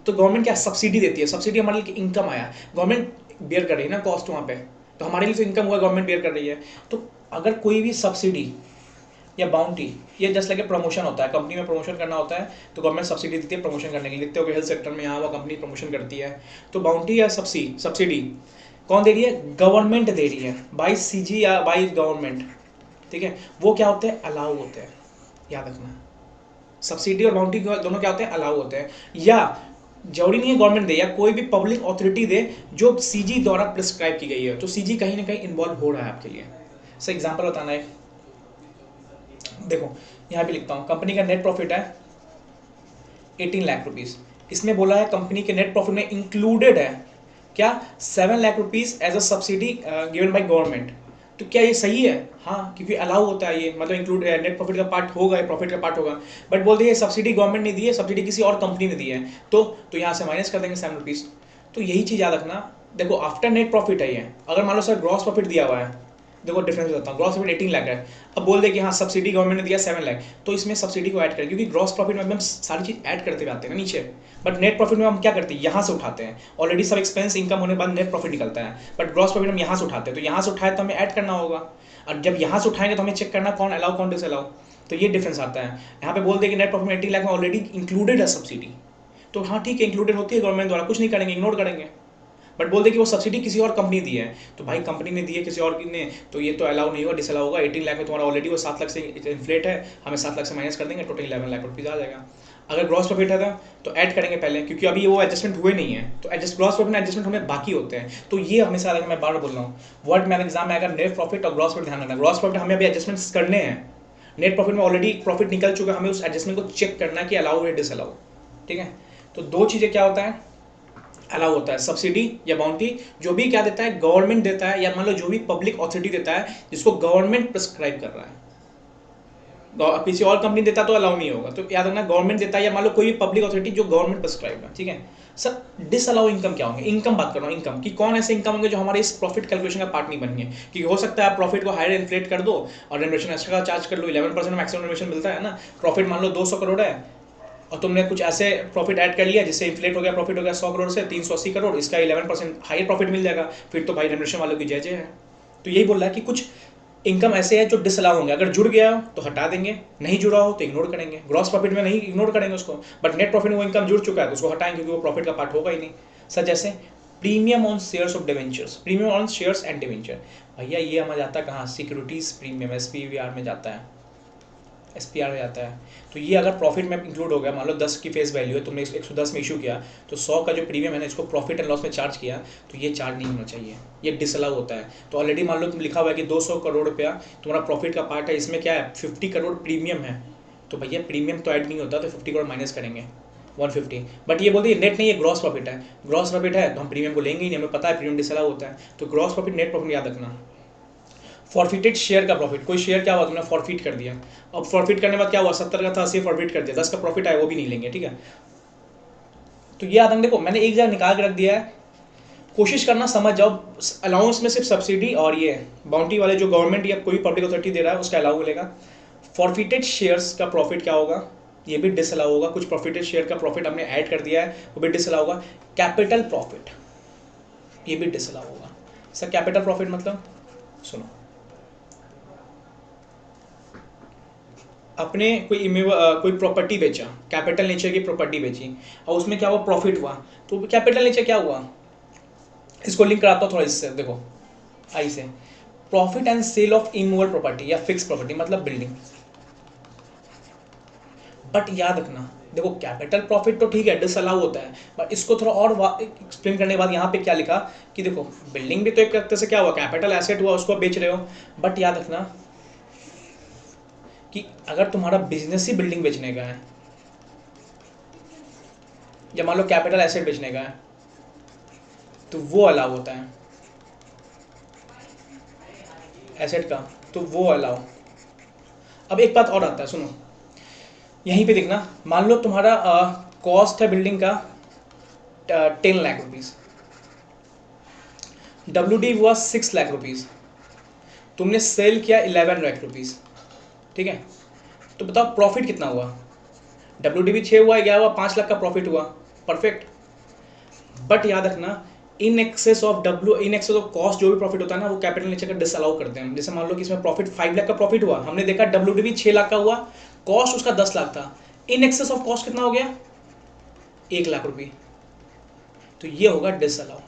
तो गवर्नमेंट क्या सब्सिडी देती है, सब्सिडी हमारे लिए इनकम आया, गवर्नमेंट बेयर कर रही है ना कॉस्ट वहाँ पे, तो हमारे लिए तो इनकम हुआ, गवर्नमेंट बेयर कर रही है। तो अगर कोई भी सब्सिडी या बाउंटी, ये जस्ट लाइक प्रमोशन होता है, कंपनी में प्रमोशन करना होता है तो गवर्नमेंट सब्सिडी देती है प्रमोशन करने के लिए, देखते हो कि हेल्थ सेक्टर में यहाँ वो कंपनी प्रमोशन करती है। तो बाउंटी या सब्सिडी कौन दे रही है, गवर्नमेंट दे रही है, बाई सीजी या बाई गवर्नमेंट। ठीक है, वो क्या होते हैं, अलाउ होते हैं, याद रखना। सब्सिडी और बाउंटी दोनों क्या होते हैं, अलाउ होते हैं, या जरूरी नहीं है गवर्नमेंट दे, या कोई भी पब्लिक अथॉरिटी दे जो सीजी द्वारा प्रिस्क्राइब की गई है, तो सीजी कहीं ना कहीं इन्वॉल्व हो रहा है आपके लिए। सर एग्जाम्पल बताना है, देखो यहाँ पे लिखता हूँ, कंपनी का नेट प्रॉफिट है 18 लाख रुपीज, इसमें बोला है कंपनी के नेट प्रॉफिट में इंक्लूडेड है क्या, 7 lakh rupees as a subsidy given by government. तो क्या ये सही है, हाँ, क्योंकि अलाउ होता है ये, मतलब इंक्लूड नेट प्रॉफिट का पार्ट होगा, प्रॉफिट का पार्ट होगा। बट बोलते हैं सब्सिडी गवर्नमेंट ने दी है, सब्सिडी किसी और कंपनी ने दी है, तो यहाँ से माइनस कर देंगे 7 रुपीज। तो यही चीज याद रखना, देखो आफ्टर नेट प्रॉफिट है ये, अगर मान लो सर ग्रॉस प्रॉफिट दिया हुआ है, देखो डिफरेंस बताता हूँ, ग्रॉस प्रॉफिट 18 लाख है, अब बोल दे कि हाँ सब्सिडी गवर्नमेंट ने दिया 7 लाख, तो इसमें सब्सिडी को ऐड करें, क्योंकि ग्रॉस प्रॉफिट में हम सारी चीज ऐड करते जाते हैं ना नीचे। बट नेट प्रॉफिट में हम क्या करते हैं, यहाँ से उठाते हैं, ऑलरेडी सब एक्सपेंस इनकम होने के बाद नेट प्रॉफिट निकलता है, बट ग्रॉस प्रॉफिट हम यहाँ से उठाते हैं, तो यहाँ से उठाए तो हमें ऐड करना होगा, और जब यहाँ से उठाएंगे तो हमें चेक करना कौन अलाउ कौन डिसअलाउ। तो ये डिफरेंस आता है। यहाँ पे बोल दे कि नेट प्रॉफिट में 18 लाख में ऑलरेडी इंक्लूडेड है सब्सिडी, तो हाँ ठीक है इंक्लूडेड होती है गवर्नमेंट द्वारा, कुछ नहीं करेंगे, इग्नोर करेंगे। बट बोल दे कि वो सब्सिडी किसी और कंपनी दी है, तो भाई कंपनी ने दी है किसी और ने, तो ये तो अलाउ नहीं होगा, डिसअलाउ होगा। 18 लाख में तुम्हारा ऑलरेडी वो 7 लाख से इन्फ्लेट है, हमें 7 लाख से माइनस कर देंगे, टोटल 11 लाख रुपीज़ आ जाएगा। अगर ग्रॉस प्रॉफिट है तो ऐड करेंगे पहले, क्योंकि अभी वो एडजस्टमेंट हुए नहीं है, तो ग्रॉस प्रॉफिट में एडजस्टमेंट हमें बाकी होते हैं। तो ये हमेशा अलग, मैं बार बोल रहा हूँ, वर्ड में एग्जाम में अगर नेट प्रॉफिट और ग्रॉस प्रॉफिट ध्यान रखना, ग्रॉस प्रॉफिट हमें अभी एडजस्टमेंट्स करने हैं, नेट प्रॉफिट में ऑलरेडी प्रॉफिट निकल चुका है, हमें उस एडजस्टमेंट को चेक करना है कि अलाउ या डिसअलाउ। ठीक है, तो दो चीज़ें क्या होता है, अलाउ होता है, सब्सिडी या बाउंटी, जो भी क्या देता है गवर्नमेंट देता है, या मान लो जो भी पब्लिक अथॉरिटी देता है जिसको गवर्नमेंट प्रिस्क्राइब कर रहा है, किसी और कंपनी देता तो अलाउ नहीं होगा। तो याद रखना गवर्नमेंट देता है, या मान लो कोई भी पब्लिक अथॉरिटी जो गवर्नमेंट प्रिस्क्राइब है। ठीक है, सर डिसअलाउ इनकम क्या होंगे, इनकम बात कर रहा हूँ, इनकम कि कौन ऐसे इनकम होंगे जो हमारे इस प्रॉफिट कैलकुलेशन का पार्ट नहीं बनेंगे, कि हो सकता है आप प्रॉफिट को हायर इन्फ्लेट कर दो और रेनोवेशन एक्स्ट्रा का चार्ज कर लो, 11% मैक्सिमम रेनोवेशन मिलता है ना, प्रॉफिट मान लो 200 करोड़ है और तुमने कुछ ऐसे प्रॉफिट ऐड कर लिया जिससे इन्फ्लेट हो गया, प्रॉफिट हो गया 100 करोड़ से 380 करोड़, इसका 11% हायर प्रॉफिट मिल जाएगा, फिर तो भाई रेनोवेशन वालों की जय जय है। तो यही बोल रहा है कि कुछ इनकम ऐसे है जो डिसअलाउ होंगे, अगर जुड़ गया हो तो हटा देंगे, नहीं जुड़ा हो तो इग्नोर करेंगे, ग्रॉस प्रॉफिट में नहीं इग्नोर करेंगे उसको, बट नेट प्रॉफिट में वो इनकम जुड़ चुका है तो उसको हटाएंगे क्योंकि वो प्रॉफिट का पार्ट होगा ही नहीं। सर जैसे premium on shares of debentures, premium on shares and debenture, भैया ये हमारा जाता है कहाँ, सिक्योरिटीज प्रीमियम SPVR में जाता है, SPR में जाता है। तो ये अगर प्रॉफिट में इंक्लूड हो गया, मान लो 10 की फेस वैल्यू है, तुमने 110 में इशू किया तो 100 का जो प्रीमियम है ना इसको प्रॉफिट एंड लॉस में चार्ज किया, तो ये चार्ज नहीं होना चाहिए, ये डिसअलाउ होता है। तो ऑलरेडी मान लो तुम लिखा हुआ है कि 200 करोड़ रुपया तुम्हारा प्रॉफिट का पार्ट है, इसमें क्या है 50 करोड़ प्रीमियम है, तो भैया प्रीमियम तो ऐड नहीं होता, तो 50 करोड़ माइनस करेंगे 150, बट ये बोलते हैं नेट नहीं, ये ग्रॉस प्रॉफिट है, ग्रॉस प्रॉफिट है तो हम प्रीमियम को लेंगे ही नहीं, हमें पता है प्रीमियम डिसअलाउ होता है, तो ग्रॉस प्रॉफिट नेट प्रॉफिट याद रखना। फॉरफिटेड शेयर का प्रॉफिट, कोई शेयर क्या हुआ तुमने फॉरफिट कर दिया, अब फॉरफिट करने के बाद क्या हुआ 70 का था 80 फॉरफिट कर दिया, 10 का प्रॉफिट आया वो भी नहीं लेंगे, ठीक है। तो ये आदम देखो मैंने एक जगह निकाल के रख दिया है, कोशिश करना समझ जाओ, अलाउंस में सिर्फ सब्सिडी और ये बाउंटी वाले जो गवर्नमेंट या कोई पब्लिक अथॉरिटी दे रहा है उसका अलाउ मिलेगा। फॉरफिटेड शेयर्स का प्रॉफिट क्या होगा, ये भी डिसअलाउ होगा, कुछ प्रॉफिटेड शेयर का प्रॉफिट हमने ऐड कर दिया है वो भी डिसअलाउ होगा। कैपिटल प्रॉफिट ये भी डिसअलाउ होगा। सर कैपिटल प्रॉफिट मतलब सुनो, अपने कोई प्रॉपर्टी बेचा, कैपिटल नेचर की प्रॉपर्टी बेची और उसमें क्या हुआ प्रॉफिट हुआ, तो कैपिटल नेचर क्या हुआ, इसको लिंक कराता हूँ थोड़ा इससे, देखो आई से, profit and sale of immovable property या फिक्स प्रॉपर्टी मतलब बिल्डिंग। बट याद रखना देखो कैपिटल प्रॉफिट तो ठीक है डिसअलाउ होता है, बट इसको थोड़ा और एक्सप्लेन करने के बाद यहाँ पे क्या लिखा कि देखो बिल्डिंग भी तो एक तरह से क्या हुआ कैपिटल एसेट हुआ, उसको बेच रहे हो, बट याद रखना कि अगर तुम्हारा बिजनेस ही बिल्डिंग बेचने का है या मान लो कैपिटल एसेट बेचने का है तो वो अलाउ होता है, एसेट का तो वो अलाउ। अब एक बात और आता है सुनो, यहीं पे देखना, मान लो तुम्हारा कॉस्ट है बिल्डिंग का 10 लाख रुपीज, WD हुआ 6 लाख रुपीज, तुमने सेल किया 11 लाख रुपीज, ठीक है, तो बताओ प्रॉफिट कितना हुआ, WD भी 6 हुआ, 11 हुआ, 5 लाख का प्रॉफिट हुआ, परफेक्ट। बट याद रखना इन एक्सेस ऑफ कॉस्ट जो भी प्रॉफिट होता है ना वो कैपिटल नेचर का डिसअलाउ करते हैं। जैसे मान लो कि इसमें प्रॉफिट 5 लाख का प्रॉफिट हुआ, हमने देखा WD 6 लाख का हुआ, कॉस्ट उसका 10 लाख था, इन एक्सेस ऑफ कॉस्ट कितना हो गया 1 लाख रुपये, तो ये होगा डिसअलाउ।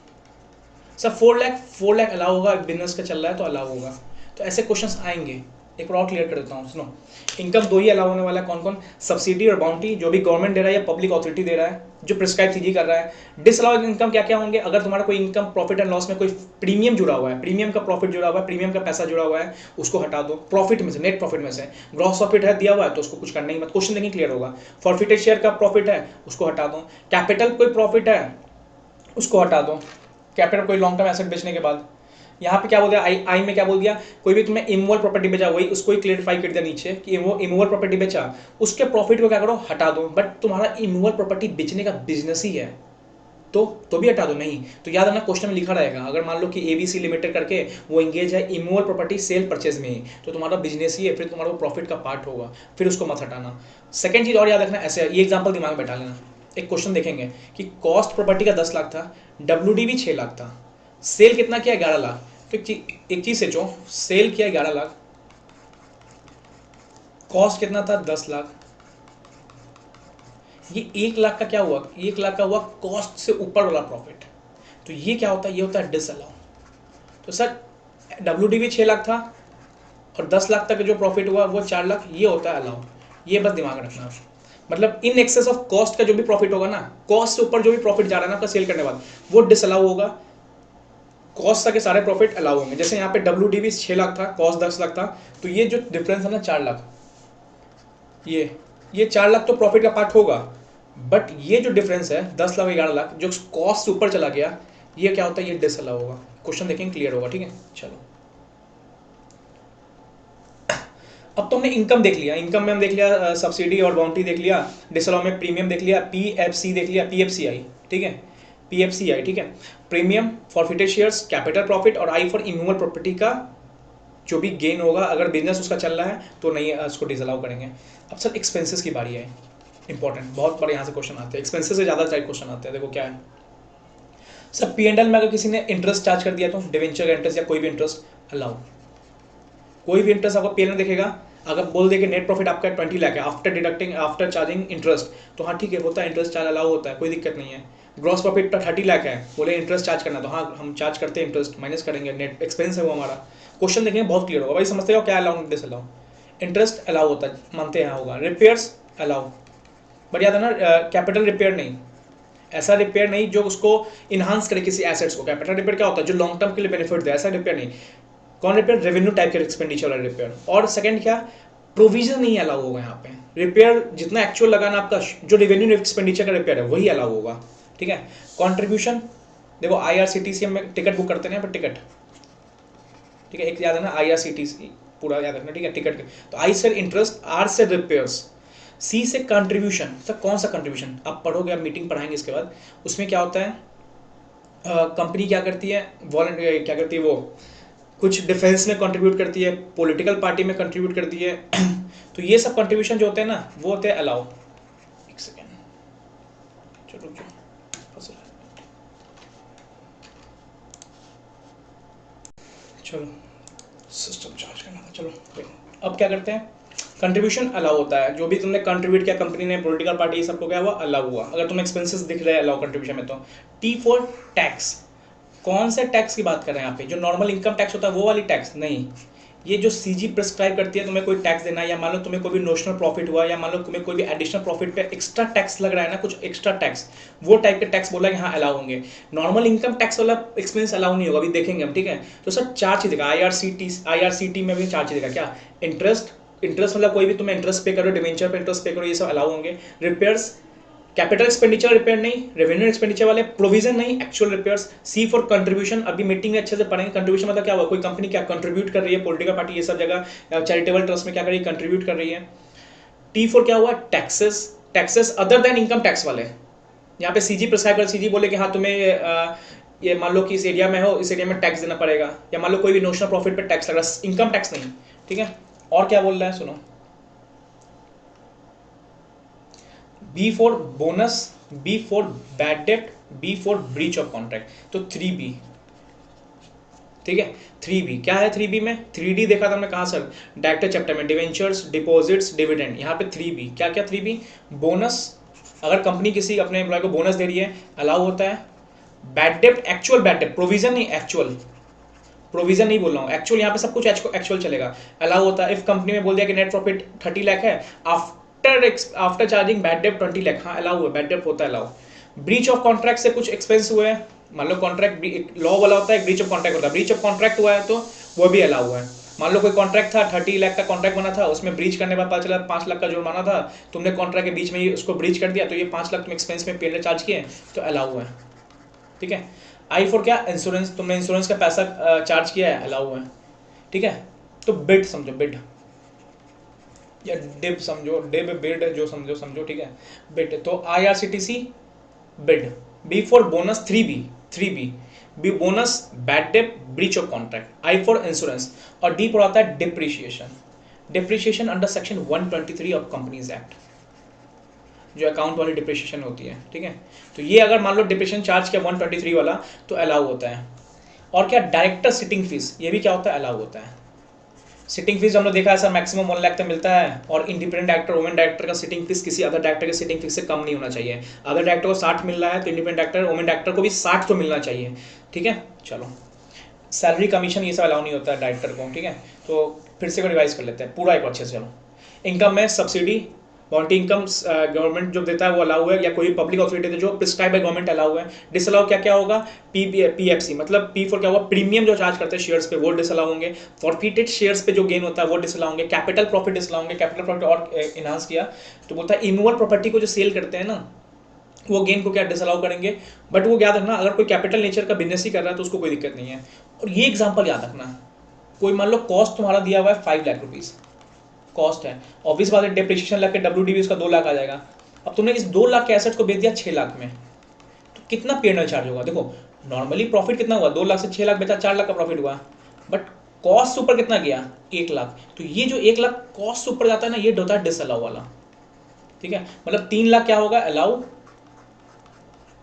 सर 4 लाख अलाउ होगा, बिजनेस का चल रहा है तो अलाउ होगा। तो ऐसे क्वेश्चंस आएंगे, एक बार और क्लियर कर देता हूँ सुनो, इनकम दो ही अलाउ होने वाला है, कौन कौन, सब्सिडी और बाउंटी जो भी गवर्नमेंट दे रहा है या पब्लिक अथॉरिटी दे रहा है जो प्रिस्क्राइब सीजी कर रहा है। डिसअलाउ इनकम क्या क्या होंगे, अगर तुम्हारा कोई इनकम प्रॉफिट एंड लॉस में कोई प्रीमियम जुड़ा हुआ है, प्रीमियम का प्रॉफिट जुड़ा हुआ है, प्रीमियम का पैसा जुड़ा हुआ है उसको हटा दो, प्रॉफिट में से नेट प्रॉफिट में से, ग्रॉस प्रॉफिट है दिया हुआ है तो उसको कुछ करना ही मत, क्वेश्चन देखिए क्लियर होगा। फॉरफिटेड शेयर का प्रॉफिट है उसको हटा दो, कैपिटल कोई प्रॉफिट है उसको हटा दो, कैपिटल कोई लॉन्ग टर्म एसेट बेचने के बाद। यहाँ पे क्या बोल दिया आई में क्या बोल दिया, कोई भी तुम्हें इमूवेबल प्रॉपर्टी बेचा वही उसको ही क्लियरिफाई कर दिया नीचे कि वो इमूवेबल प्रॉपर्टी बेचा उसके प्रॉफिट को क्या करो हटा दो, बट तुम्हारा इमूवेबल प्रॉपर्टी बेचने का बिजनेस ही है तो भी हटा दो, नहीं तो याद रखना क्वेश्चन में लिखा रहेगा, अगर मान लो कि ABC लिमिटेड करके वो इंगेज है इमूवेबल प्रॉपर्टी सेल परचेज में ही तो तुम्हारा बिजनेस ही है, फिर तुम्हारा वो प्रॉफिट का पार्ट होगा, फिर उसको मत हटाना। सेकंड चीज और याद रखना, ऐसे ये एग्जाम्पल दिमाग में बैठा लेना, एक क्वेश्चन देखेंगे कि कॉस्ट प्रॉपर्टी का 10 लाख था, WD भी 6 लाख था, सेल कितना किया 11 लाख, तो एक चीज सोचो, सेल किया 11 लाख, कॉस्ट कितना था 10 लाख, ये 1 लाख का क्या हुआ, 1 लाख का हुआ कॉस्ट से ऊपर वाला प्रॉफिट, तो ये क्या होता है, ये होता है डिसअलाउ। तो सर WD भी 6 लाख था और 10 लाख तक जो प्रॉफिट हुआ वो 4 लाख, ये होता है अलाउ, ये बस दिमाग रखना। मतलब इन एक्सेस ऑफ कॉस्ट का जो भी प्रॉफिट होगा ना, कॉस्ट से ऊपर जो भी प्रॉफिट जा रहा है ना आपका सेल करने के बाद वो डिसअलाउ होगा, कॉस्ट तक के सारे प्रॉफिट अलाउ होंगे। जैसे यहाँ पे WD भी 6 लाख था, कॉस्ट 10 लाख था, तो ये जो डिफरेंस है ना 4 लाख, ये 4 लाख तो प्रॉफिट का पार्ट होगा, बट ये जो डिफरेंस है 10 लाख 11 लाख जो कॉस्ट से ऊपर चला गया, ये क्या होता है, ये डिसअलाउ होगा। क्वेश्चन देखेंगे क्लियर होगा, ठीक है। चलो अब तो हमने इनकम देख लिया, इनकम में हम देख लिया सब्सिडी और बाउंटी देख लिया, डिसअलाउ में प्रीमियम देख लिया, PFC देख लिया, PFCI, ठीक है, PFCI, ठीक है, premium, forfeited shares, capital profit, और आई फॉर इमूवेबल प्रॉपर्टी का जो भी गेन होगा, अगर बिजनेस उसका चल रहा है तो नहीं उसको डिसअलाउ करेंगे। अब सर एक्सपेंसेस की बारी है, इंपॉर्टेंट, बहुत बड़े यहाँ से क्वेश्चन आते हैं, एक्सपेंसेस से ज़्यादा टाइप क्वेश्चन आते हैं। देखो क्या है सर, P&L में अगर किसी ने इंटरेस्ट चार्ज कर दिया तो डिवेंचर का इंटरेस्ट या कोई भी इंटरेस्ट अलाउ, कोई भी इंटरेस्ट आपको P&L दिखेगा, अगर बोल दे कि नेट प्रॉफिट आपका 20 लाख है after deducting after charging interest, तो हाँ ठीक है, होता है, इंटरेस्ट चार्ज अलाउ होता है, कोई दिक्कत नहीं है। ग्रॉस प्रॉफिट 30 लाख है, बोले इंटरेस्ट चार्ज करना, तो हाँ हम चार्ज करते हैं, इंटरेस्ट माइनस करेंगे, नेट एक्सपेंस है वो हमारा। क्वेश्चन देखेंगे बहुत क्लियर होगा भाई, समझते हो क्या अलाउ डिसअलाउ। इंटरेस्ट अलाउ होता है, मानते हैं होगा। रिपेयर्स अलाउ, बट याद है ना, कैपिटल रिपेयर नहीं, ऐसा रिपेयर नहीं जो उसको इन्हांस करे किसी एसेट्स को। कैपिटल रिपेयर क्या होता है, जो लॉन्ग टर्म के लिए बेनिफिट दे, ऐसा रिपेयर नहीं। कौन रिपेयर, रेवेन्यू टाइप के एक्सपेंडिचर वाला रिपेयर। और सेकंड क्या, प्रोविजन नहीं अलाउ होगा यहाँ पे। रिपेयर जितना एक्चुअल लगाना आपका, जो रेवेन्यू एक्सपेंडिचर का रिपेयर है वही अलाउ होगा, ठीक है। कॉन्ट्रीब्यूशन, देखो IRCTC में टिकट बुक करते हैं पर टिकट, ठीक है, एक याद है ना IRCTC, पूरा याद रखना, ठीक है, टिकट। तो I से इंटरेस्ट, R से रिपेयर्स, C से कंट्रीब्यूशन। सर कौन सा कंट्रीब्यूशन आप पढ़ोगे, आप मीटिंग पढ़ाएंगे इसके बाद, उसमें क्या होता है, कंपनी क्या करती है, वॉलंटियर क्या करती है, वो कुछ डिफेंस में कंट्रीब्यूट करती है, पॉलिटिकल पार्टी में कंट्रीब्यूट करती है तो ये सब कंट्रीब्यूशन जो होते हैं ना, वो होते हैं अलाउ। एक सेकेंड, चलो चलो सिस्टम चार्ज करना था, चलो अब क्या करते हैं, कंट्रीब्यूशन अलाउ होता है, जो भी तुमने कंट्रीब्यूट किया कंपनी ने, पॉलिटिकल पार्टी, ये सबको क्या हुआ, अलाउ हुआ। अगर तुम्हें एक्सपेंसेस दिख रहे हैं अलाउ कंट्रीब्यूशन में, तो T फॉर टैक्स, कौन से टैक्स की बात कर रहे हैं यहाँ पे, जो नॉर्मल इनकम टैक्स होता है वो वाली टैक्स नहीं, ये जो CG प्रिस्क्राइब करती है तुम्हें कोई टैक्स देना है, या मान लो तुम्हें कोई भी नोशनल प्रॉफिट हुआ, या मान लो तुम्हें कोई भी एडिशनल प्रॉफिट पे एक्स्ट्रा टैक्स लग रहा है ना, कुछ एक्स्ट्रा टैक्स, वो टाइप के टैक्स बोला यहाँ अलाउ होंगे। नॉर्मल इनकम टैक्स वाला एक्सपेंस अलाउ नहीं होगा, अभी देखेंगे हम, ठीक है। तो सर चार चीज देगा, IRCT में भी चार चीज देगा, क्या, इंटरेस्ट मतलब कोई भी तुम्हें इंटरेस्ट पे करो, डिवेंचर पे इंटरेस्ट पे करो, ये सब अलाउ होंगे। रिपेयर्स, कैपिटल एक्सपेंडिचर रिपेयर नहीं, रेवेन्यू एक्सपेंडिचर वाले, प्रोविजन नहीं, actual repairs. C for contribution, अभी मीटिंग में अच्छे से पढ़ेंगे, कंट्रीब्यूशन मतलब क्या हुआ, कोई कंपनी क्या कंट्रीब्यूट कर रही है, पॉलिटिकल पार्टी ये सब जगह, चैरिटेबल ट्रस्ट में क्या कर रही है, कंट्रीब्यूट कर रही है। T फॉर क्या हुआ, taxes other than income tax वाले, यहाँ पे CG प्रिस्क्राइब कर, CG बोले कि हाँ तुम्हें ये मान लो कि इस एरिया में हो, इस एरिया में टैक्स देना पड़ेगा, या मान लो कोई भी नोशनल प्रॉफिट पे टैक्स लग रहा है, इनकम टैक्स नहीं, ठीक है। और क्या बोल रहा है सुनो, B for bonus, B for bad debt, B for breach of contract, तो 3B, ठीक है। 3B क्या है, 3B में 3D देखा था हमने कहाँ सर, डायरेक्टर चैप्टर में, डिवेंचर्स, डिपॉजिट्स, डिविडेंड। यहाँ पे 3B क्या क्या, 3B बोनस, अगर कंपनी किसी अपने एम्प्लॉय को बोनस दे रही है अलाउ होता है। Bad debt, actual bad debt, provision नहीं, एक्चुअल, प्रोविजन नहीं बोल रहा हूँ, एक्चुअल, यहाँ पे सब कुछ एक्चुअल चलेगा, अलाउ होता है। इफ कंपनी में बोल दिया कि नेट प्रॉफिट 30 लाख है, after charging bad debt 20 lakh, हाँ अलाउ है, बैड डेट होता है अलाउ। ब्रीच ऑफ कॉन्ट्रैक्ट से कुछ एक्सपेंस हुए हैं, मान लो कॉन्ट्रैक्ट लॉ वाला होता है, ब्रीच ऑफ कॉन्ट्रैक्ट होता है, ब्रीच ऑफ कॉन्ट्रैक्ट हुआ है तो वो भी अलाउ हुआ है। मान लो कोई कॉन्ट्रैक्ट था, 30 लाख का कॉन्ट्रैक्ट बना था, उसमें ब्रीच करने के बाद पता चला 5 लाख का जुर्माना था, तुमने कॉन्ट्रैक्ट के बीच में ही उसको ब्रीच कर दिया, तो ये 5 लाख तुम एक्सपेंस में पेड चार्ज किए तो अलाउ है, ठीक है। I फॉर क्या, इंश्योरेंस, तुमने इंश्योरेंस का पैसा चार्ज किया है, अलाउ है, ठीक है। तो बिड समझो, बिड या डिब समझो, डिब बिड जो समझो, ठीक है, बिड। तो IRCTC bid. B for bonus, 3B B bonus, bad debt, breach of contract. I for insurance, और D पर आता है depreciation under section 123 of companies act, जो अकाउंट वाली डिप्रिशिएशन होती है, ठीक है। तो ये अगर मान लो डिप्रिशिएशन चार्ज किया 123 वाला तो अलाउ होता है। और क्या, डायरेक्टर सिटिंग फीस, ये भी क्या होता है, अलाउ होता है। सिटिंग फीस हमने देखा है सर मैक्सिमम 1 लाख तक मिलता है, और इंडिपेंडेंट डायरेक्टर, वुमेन डायरेक्टर का सिटिंग फीस किसी अदर डायरेक्टर के सिटिंग फीस से कम नहीं होना चाहिए। अदर डायरेक्टर को 60 मिल रहा है तो इंडिपेंडेंट डायरेक्टर, वुमेन डायरेक्टर को भी 60 तो मिलना चाहिए, ठीक है। चलो, सैलरी कमीशन ये सब अलाउ नहीं होता है डायरेक्टर को, ठीक है। तो फिर से रिवाइज कर लेते हैं पूरा एक अच्छे से। चलो, इनकम में सब्सिडी, वॉलंटी इनकम गवर्नमेंट जो देता है वो अलाउ है, या कोई पब्लिक ऑथोरिटी जो प्रिस्क्राइब बाय गवर्नमेंट अलाउ है। डिसअलाउ क्या क्या होगा, PFC मतलब P फॉर क्या हुआ, प्रीमियम जो चार्ज करते हैं शेयर्स पे वो डिसअलाउ होंगे। फॉरफिटेड शेयर्स पे जो गेन होता है वो डिसअलाउ होंगे। कैपिटल प्रॉफिट डिसअलाउ होंगे। कैपिटल प्रॉफिट और इनहांस किया तो बोलता है इमूवेबल प्रॉपर्टी को जो सेल करते हैं ना, वो गेन को क्या डिसअलाउ करेंगे। बट वो याद रखना, अगर कोई कैपिटल नेचर का बिजनेस ही कर रहा है तो उसको कोई दिक्कत नहीं है। और ये एग्जाम्पल याद रखना, कोई मान लो कॉस्ट तुम्हारा दिया हुआ है 5 लाख रुपीज़ कॉस्ट है, ऑब्वियस बात है डिप्रिशिएशन लग के WDV उसका 2 लाख आ जाएगा। अब तुमने इस 2 लाख के एसेट को बेच दिया 6 लाख में, तो कितना P&L चार्ज होगा? देखो नॉर्मली प्रॉफिट कितना हुआ, 2 लाख से 6 लाख बेचा, 4 लाख का प्रॉफिट हुआ, बट कॉस्ट ऊपर कितना गया, 1 लाख। तो ये जो 1 लाख कॉस्ट ऊपर जाता है ना, ये होता है डिसअलाउ वाला, ठीक है। मतलब 3 लाख क्या होगा, अलाउ,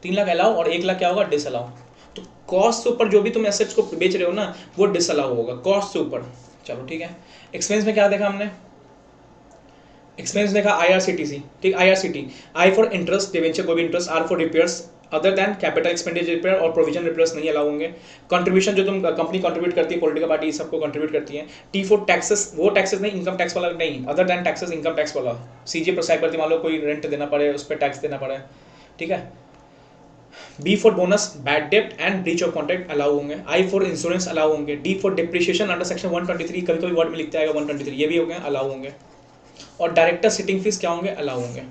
3 लाख अलाउ, और 1 लाख क्या होगा, डिसअलाउ। तो कॉस्ट से ऊपर जो भी तुम एसेट्स को बेच रहे हो ना, वो डिसअलाउ होगा कॉस्ट से ऊपर। चलो ठीक है। एक्सपेंस में क्या देखा हमने, एक्सपेंस देखा IRCTC, ठीक, IRCT, I for interest, debenture कोई भी interest, R for repairs other than capital expenditure repair, और प्रोविजन रिपेयर्स नहीं अलाउ होंगे। कंट्रीब्यूशन जो तुम कंपनी कंट्रीब्यूट करती है, पॉलिटिकल पार्टी सबको कंट्रीब्यूट करती है। टी फॉर टैक्सेस, वो टैक्सेस नहीं, इनकम टैक्स वाला नहीं, other than taxes, income tax वाला। CG प्रोसाइड करती, मान लो कोई रेंट देना पड़े, उस पर टैक्स देना पड़े, ठीक है। बी फॉर बोनस, बैड डेप्ट and breach of contract allow होंगे। आई फॉर इंश्योरेंस अलाउ होंगे। D for depreciation under section 123, कभी कभी वर्ड में लिखते आएगा 123, ये भी हो गए, अलाउ होंगे। और डायरेक्टर सिटिंग फीस क्या होंगे, अलाउ होंगे।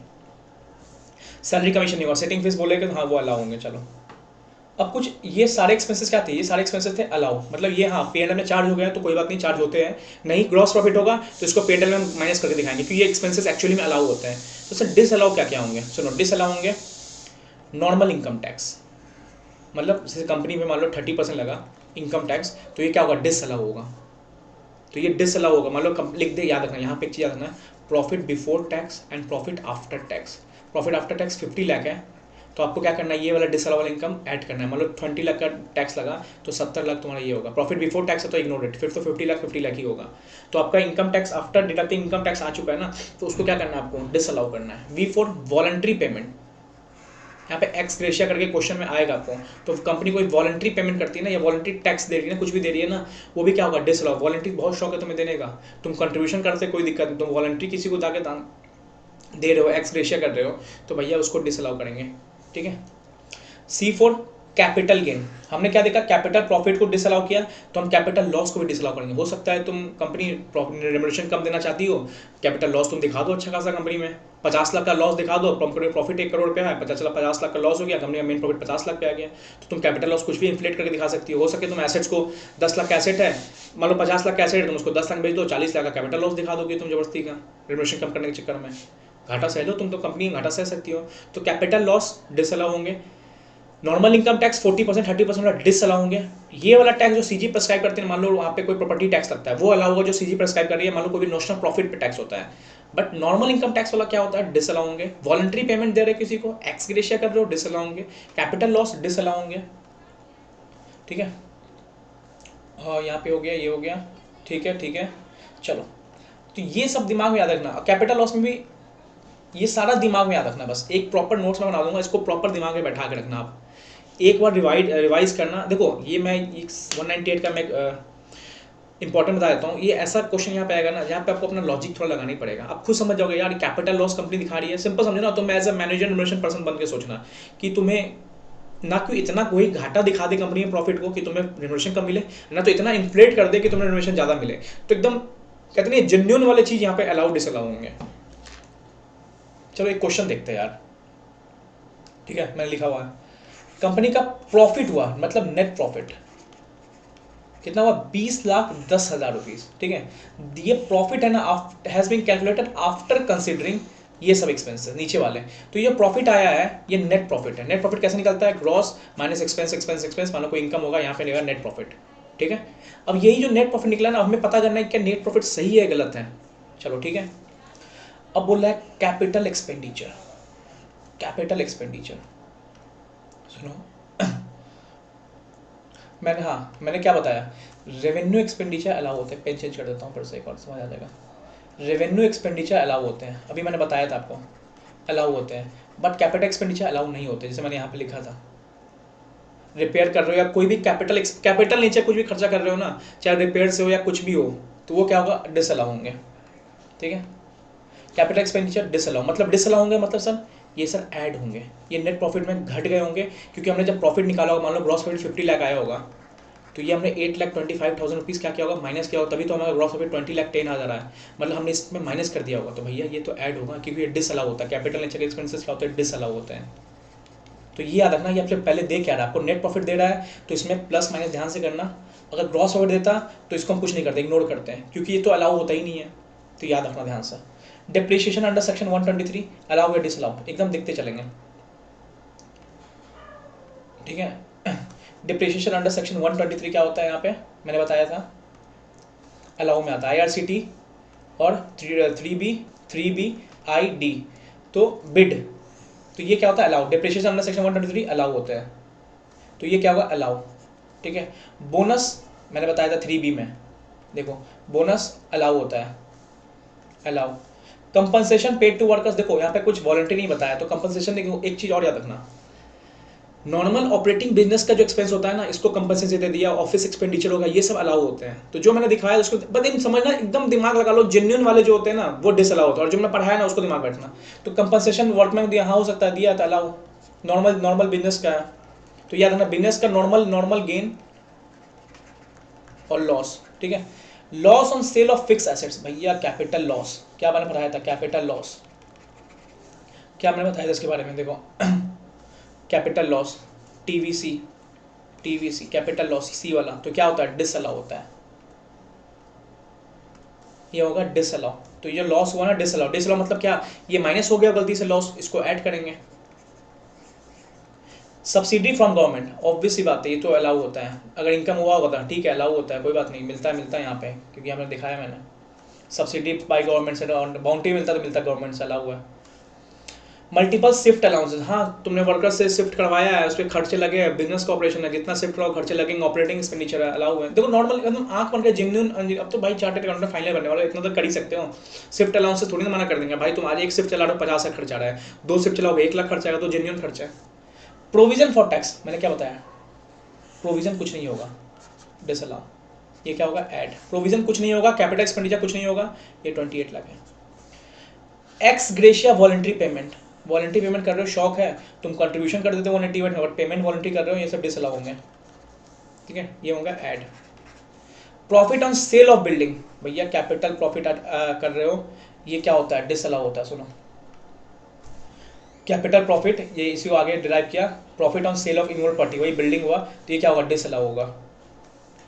सैलरी कमीशन नहीं होगा, सिटिंग फीस बोलेगे तो हाँ वो अलाउ होंगे। चलो अब कुछ ये सारे एक्सपेंसेस क्या थे, ये सारे एक्सपेंसेस थे अलाउ, मतलब ये हाँ P&L में चार्ज हो गया तो कोई बात नहीं, चार्ज होते हैं, नहीं ग्रॉस प्रॉफिट होगा तो इसको P&L में माइनस करके दिखाएंगे, क्योंकि ये एक्सपेंसेस एक्चुअली में अलाउ होते हैं। तो सर डिसअलाउ क्या क्या होंगे, सुनो, डिसअलाउ होंगे नॉर्मल इनकम टैक्स, मतलब जैसे कंपनी में मान लो 30% लगा इनकम टैक्स, तो ये क्या होगा, डिसअलाउ होगा। तो ये डिसअलाउ होगा, मान लो लिख दे, याद रखना, यहाँ पे एक चीज़ याद रखना, profit before tax and profit after tax. Profit after tax 50 lakh है, तो आपको क्या करना है, ये वाला डिसअलाउ वाला इनकम ऐड करना है। मतलब 20 लाख का टैक्स लगा तो 70 लाख तुम्हारा ये होगा। प्रॉफिट बिफोर टैक्स है तो इग्नोर इट, फिर तो 50 लाख ही होगा। तो आपका income tax after deducting income tax आ चुका है ना, तो उसको क्या करना है, आपको डिसअलाउ करना है। वी फॉर वॉलंटरी पेमेंट, यहाँ पे एक्स ग्रेशिया करके क्वेश्चन में आएगा आपको, तो कंपनी कोई वॉलंटरी पेमेंट करती है ना, या वॉलंटरी टैक्स दे रही है ना, कुछ भी दे रही है ना, वो भी क्या होगा, डिसअलाउ। वॉलंटरी बहुत शौक है तुम्हें देने का, तुम कंट्रीब्यूशन करते कोई दिक्कत नहीं, तुम वॉलंटरी किसी को जाके दान दे रहे हो, एक्स ग्रेशिया कर रहे हो, तो भैया उसको डिसअलाउ करेंगे, ठीक है। सी फॉर कैपिटल गेन, हमने क्या देखा, कैपिटल प्रॉफिट को डिसअलाउ किया, तो हम कैपिटल लॉस को भी डिसअलाउ करेंगे। हो सकता है तुम कंपनी रेम्युनरेशन कम देना चाहती हो, कैपिटल लॉस तुम दिखा दो अच्छा खासा, कंपनी में 50 लाख का लॉस दिखा दो, कंपनी प्रॉफिट 1 करोड़ पे है, 50 लाख का लॉस हो गया, कंपनी का मेन प्रॉफिट 50 लाख पे आ गया, तो तुम कैपिटल लॉस कुछ भी इन्फ्लेट करके दिखा सकती हो सके तुम एसेट्स को 10 लाख का एसेट है, मान लो 50 लाख का एसेट है, तुम उसको 10 लाख बेच दो, 40 लाख का कैपिटल लॉस दिखा दोगे तुम जबरदस्ती का, रेम्युनरेशन कम करने के चक्कर में घाटा सह लो तुम, तो कंपनी घाटा सह सकती हो, तो कैपिटल लॉस डिसअलाउ होंगे। नॉर्मल इनकम टैक्स 40% 30% वाला डिसअलाउ होंगे। ये वाला टैक्स जो CG प्रेस्क्राइब करते हैं, मान लो वहाँ पे कोई प्रॉपर्टी टैक्स लगता है, वो अलाउ होगा जो CG प्रेस्क्राइब कर रही है, मान लो कोई भी नोशनल प्रॉफिट पे टैक्स होता है, बट नॉर्मल इनकम टैक्स वाला क्या होता है, डिसअलाउ होंगे। वॉलंटरी पेमेंट दे रहे किसी को, एक्स ग्रेशिया कर रहे हो, डिसअलाउ होंगे। कैपिटल लॉस डिसअलाउ होंगे, ठीक है। हाँ यहाँ पे हो गया, ये हो गया, ठीक है ठीक है। चलो तो ये सब दिमाग में याद रखना, कैपिटल लॉस में भी ये सारा दिमाग में याद रखना, बस एक प्रॉपर नोट्स में बना दूंगा, इसको प्रॉपर दिमाग में बैठा के रखना। आप एक बार रिवाइज करना। देखो ये मैं 198 का मैं इंपॉर्टेंट बता देता हूँ, ये ऐसा क्वेश्चन यहाँ पे आएगा ना, जहाँ पे आपको अपना लॉजिक थोड़ा लगाना ही पड़ेगा। आप खुद समझ जाओगे यार कैपिटल लॉस कंपनी दिखा रही है, सिंपल समझो ना, तो मैं as a manager investment person बन के सोचना कि तुम्हें ना कोई इतना कोई घाटा दिखा दे कंपनी में प्रॉफिट को कि तुम्हें रिनोवेशन कम मिले, ना तो इतना इन्फ्लेट कर दे कि तुम्हें रिनोवेशन ज़्यादा मिले। तो एकदम कहते नहीं जेन्युइन वाले चीज़ यहाँ पे अलाउ डिसअलाउ होंगे। चलो एक क्वेश्चन देखते हैं यार, ठीक है, मैंने लिखा हुआ है, कंपनी का प्रॉफिट हुआ, मतलब नेट प्रॉफिट कितना हुआ, 20,10,000 रुपीज, ठीक है। ये प्रॉफिट है ना, has been calculated after considering ये सब एक्सपेंसेस नीचे वाले। तो ये प्रॉफिट आया है, ये नेट प्रॉफिट है। नेट प्रॉफिट कैसे निकलता है, gross minus expense expense expense, मान लो कोई इनकम होगा, यहाँ पे निकलेगा नेट प्रॉफिट, ठीक है। अब यही जो नेट प्रॉफिट निकला ना, हमें पता करना है क्या नेट प्रॉफिट सही है गलत है। चलो ठीक है। अब बोल रहा है कैपिटल एक्सपेंडिचर, कैपिटल एक्सपेंडिचर सुनो मैंने क्या बताया, रेवेन्यू एक्सपेंडिचर अलाउ होते हैं, पेन चेंज कर देता हूँ फिर से, एक और समझ आ जाएगा। रेवेन्यू एक्सपेंडिचर अलाउ होते हैं, अभी मैंने बताया था आपको, अलाउ होते हैं, बट कैपिटल एक्सपेंडिचर अलाउ नहीं होते, जैसे मैंने यहाँ पे लिखा था। रिपेयर कर रहे हो या कोई भी कैपिटल नीचे कुछ भी खर्चा कर रहे हो ना, चाहे रिपेयर से हो या कुछ भी हो, तो वो क्या होगा, डिसअलाउ होंगे, ठीक है। कैपिटल एक्सपेंडिचर डिसअलाउ, मतलब डिसअलाउ होंगे मतलब सर ये सर ऐड होंगे, ये नेट प्रॉफिट में घट गए होंगे, क्योंकि हमने जब प्रॉफिट निकाला होगा, मान लो ग्रॉस प्रॉफिट 50 लाख आया होगा, तो ये हमने 8,25,000 रुपीज़ क्या किया होगा, माइनस किया होगा, तभी तो हमारा ग्रॉस प्रॉफिट 20,10,000 आया, मतलब हमने इसमें माइनस कर दिया होगा, तो भैया ये तो ऐड होगा, क्योंकि ये डिसअलाउ होता है। कैपिटल नेचर एक्सपेंसेस क्या होते हैं, डिसअलाउ होते हैं। तो ये याद रखना, ये आपसे पहले दे क्या रहा है, आपको नेट प्रॉफिट दे रहा है तो इसमें प्लस माइनस ध्यान से करना। अगर ग्रॉस प्रॉफिट देता तो इसको हम कुछ नहीं करते, इग्नोर करते हैं, क्योंकि ये तो अलाउ होता ही नहीं है, तो याद रखना ध्यान से। डिप्रिशिएशन अंडर सेक्शन 123 अलाउ या डिसअलाउ, एकदम देखते चलेंगे। ठीक है। डिप्रिशिएशन अंडर सेक्शन 123 क्या होता है यहाँ पे मैंने बताया था, अलाउ में आता है IRCT और 3B तो बिड, तो ये क्या होता है allow, depreciation under section 123 allow होता है, तो ये क्या होगा अलाउ, ठीक है। बोनस मैंने बताया था 3B में, देखो बोनस अलाउ होता है, allow. Compensation paid to workers, देखो यहाँ पे कुछ वॉलंटरी नहीं बताया, तो कंपनसेशन देखो एक चीज और याद रखना, नॉर्मल ऑपरेटिंग बिजनेस का जो एक्सपेंस होता है ना, इसको कंपनसेशन दे दिया, ऑफिस एक्सपेंडिचर होगा, ये सब अलाउ होते हैं। तो जो मैंने दिखाया उसको बस इन समझना, एकदम दिमाग लगा लो, जेन्युइन वाले जो होते हैं ना वो डिसअलाउ होते हैं, और जो मैंने पढ़ाया ना उसको दिमाग बैठना। तो कंपनसेशन वर्कमैन दिया, हाँ हो सकता है दिया था अलाउ, नॉर्मल बिजनेस का है, तो याद रखना बिजनेस का नॉर्मल गेन और लॉस, ठीक है। Loss on sale of fix assets, भैया कैपिटल लॉस, क्या मैंने पढ़ाया था कैपिटल लॉस, क्या मैंने बताया था इसके बारे में, देखो capital loss TVC capital loss C वाला, तो क्या होता है डिसअलाउ होता है, ये होगा डिसअलाउ। तो ये लॉस हुआ ना डिसअलाउ मतलब क्या, ये माइनस हो गया गलती से लॉस, इसको ऐड करेंगे। सब्सिडी फ्रॉम गवर्नमेंट, ऑब्वियस सी बात है ये तो अलाउ होता है, अगर इनकम हुआ होता है ठीक है अलाउ होता है, कोई बात नहीं, मिलता है यहाँ पे, क्योंकि हमने दिखाया मैंने सब्सिडी बाय गवर्नमेंट से, बाउंड्री मिलता गवर्नमेंट से, अलाउ हुआ है। मल्टीपल शिफ्ट अलाउंसेस, हाँ तुमने वर्कर से शिफ्ट करवाया है, उस पर खर्चे लगे हैं, बिजनेस का ऑपरेशन है, जितना शिफ्ट कराओ खर्चे लगेंगे, ऑपरेटिंग एक्सपेंडिचर है, अलाउ है। देखो नॉर्मल एकदम आंख बन के जेन्युइन, अब तो भाई चार्टेड अकाउंटेंट फाइनल बनने वाला, इतना तो कर ही सकते हो। शिफ्ट अलाउंस से थोड़ी ना मना कर देंगे, भाई तुम आज एक शिफ्ट चला रहे हो 50 लाख खर्चा रहा है, 2 शिफ्ट चलाओगे 1 लाख खर्चा आएगा, तो जेन्युइन खर्चा है। प्रोविजन फॉर टैक्स, मैंने क्या बताया, प्रोविजन कुछ नहीं होगा, डिसअलाउ, ये क्या होगा ऐड, प्रोविजन कुछ नहीं होगा, कैपिटल एक्सपेंडिचर कुछ नहीं होगा, ये 28 लाख है। एक्स ग्रेशिया वॉलंटरी पेमेंट कर रहे हो, शौक है तुम कंट्रीब्यूशन कर देते हो 180 बट पेमेंट वॉलंटरी कर रहे हो, ये सब डिसअलाउ होंगे, ठीक है, ये होगा add. Profit on sale of building, भैया कैपिटल प्रॉफिट कर रहे हो, ये क्या होता है डिसअलाउ होता है, सुनो कैपिटल प्रॉफिट, ये इसी को आगे डिराइव किया, profit on sale of involve party, वही बिल्डिंग हुआ, तो ये क्या होगा डिसअलाउ होगा,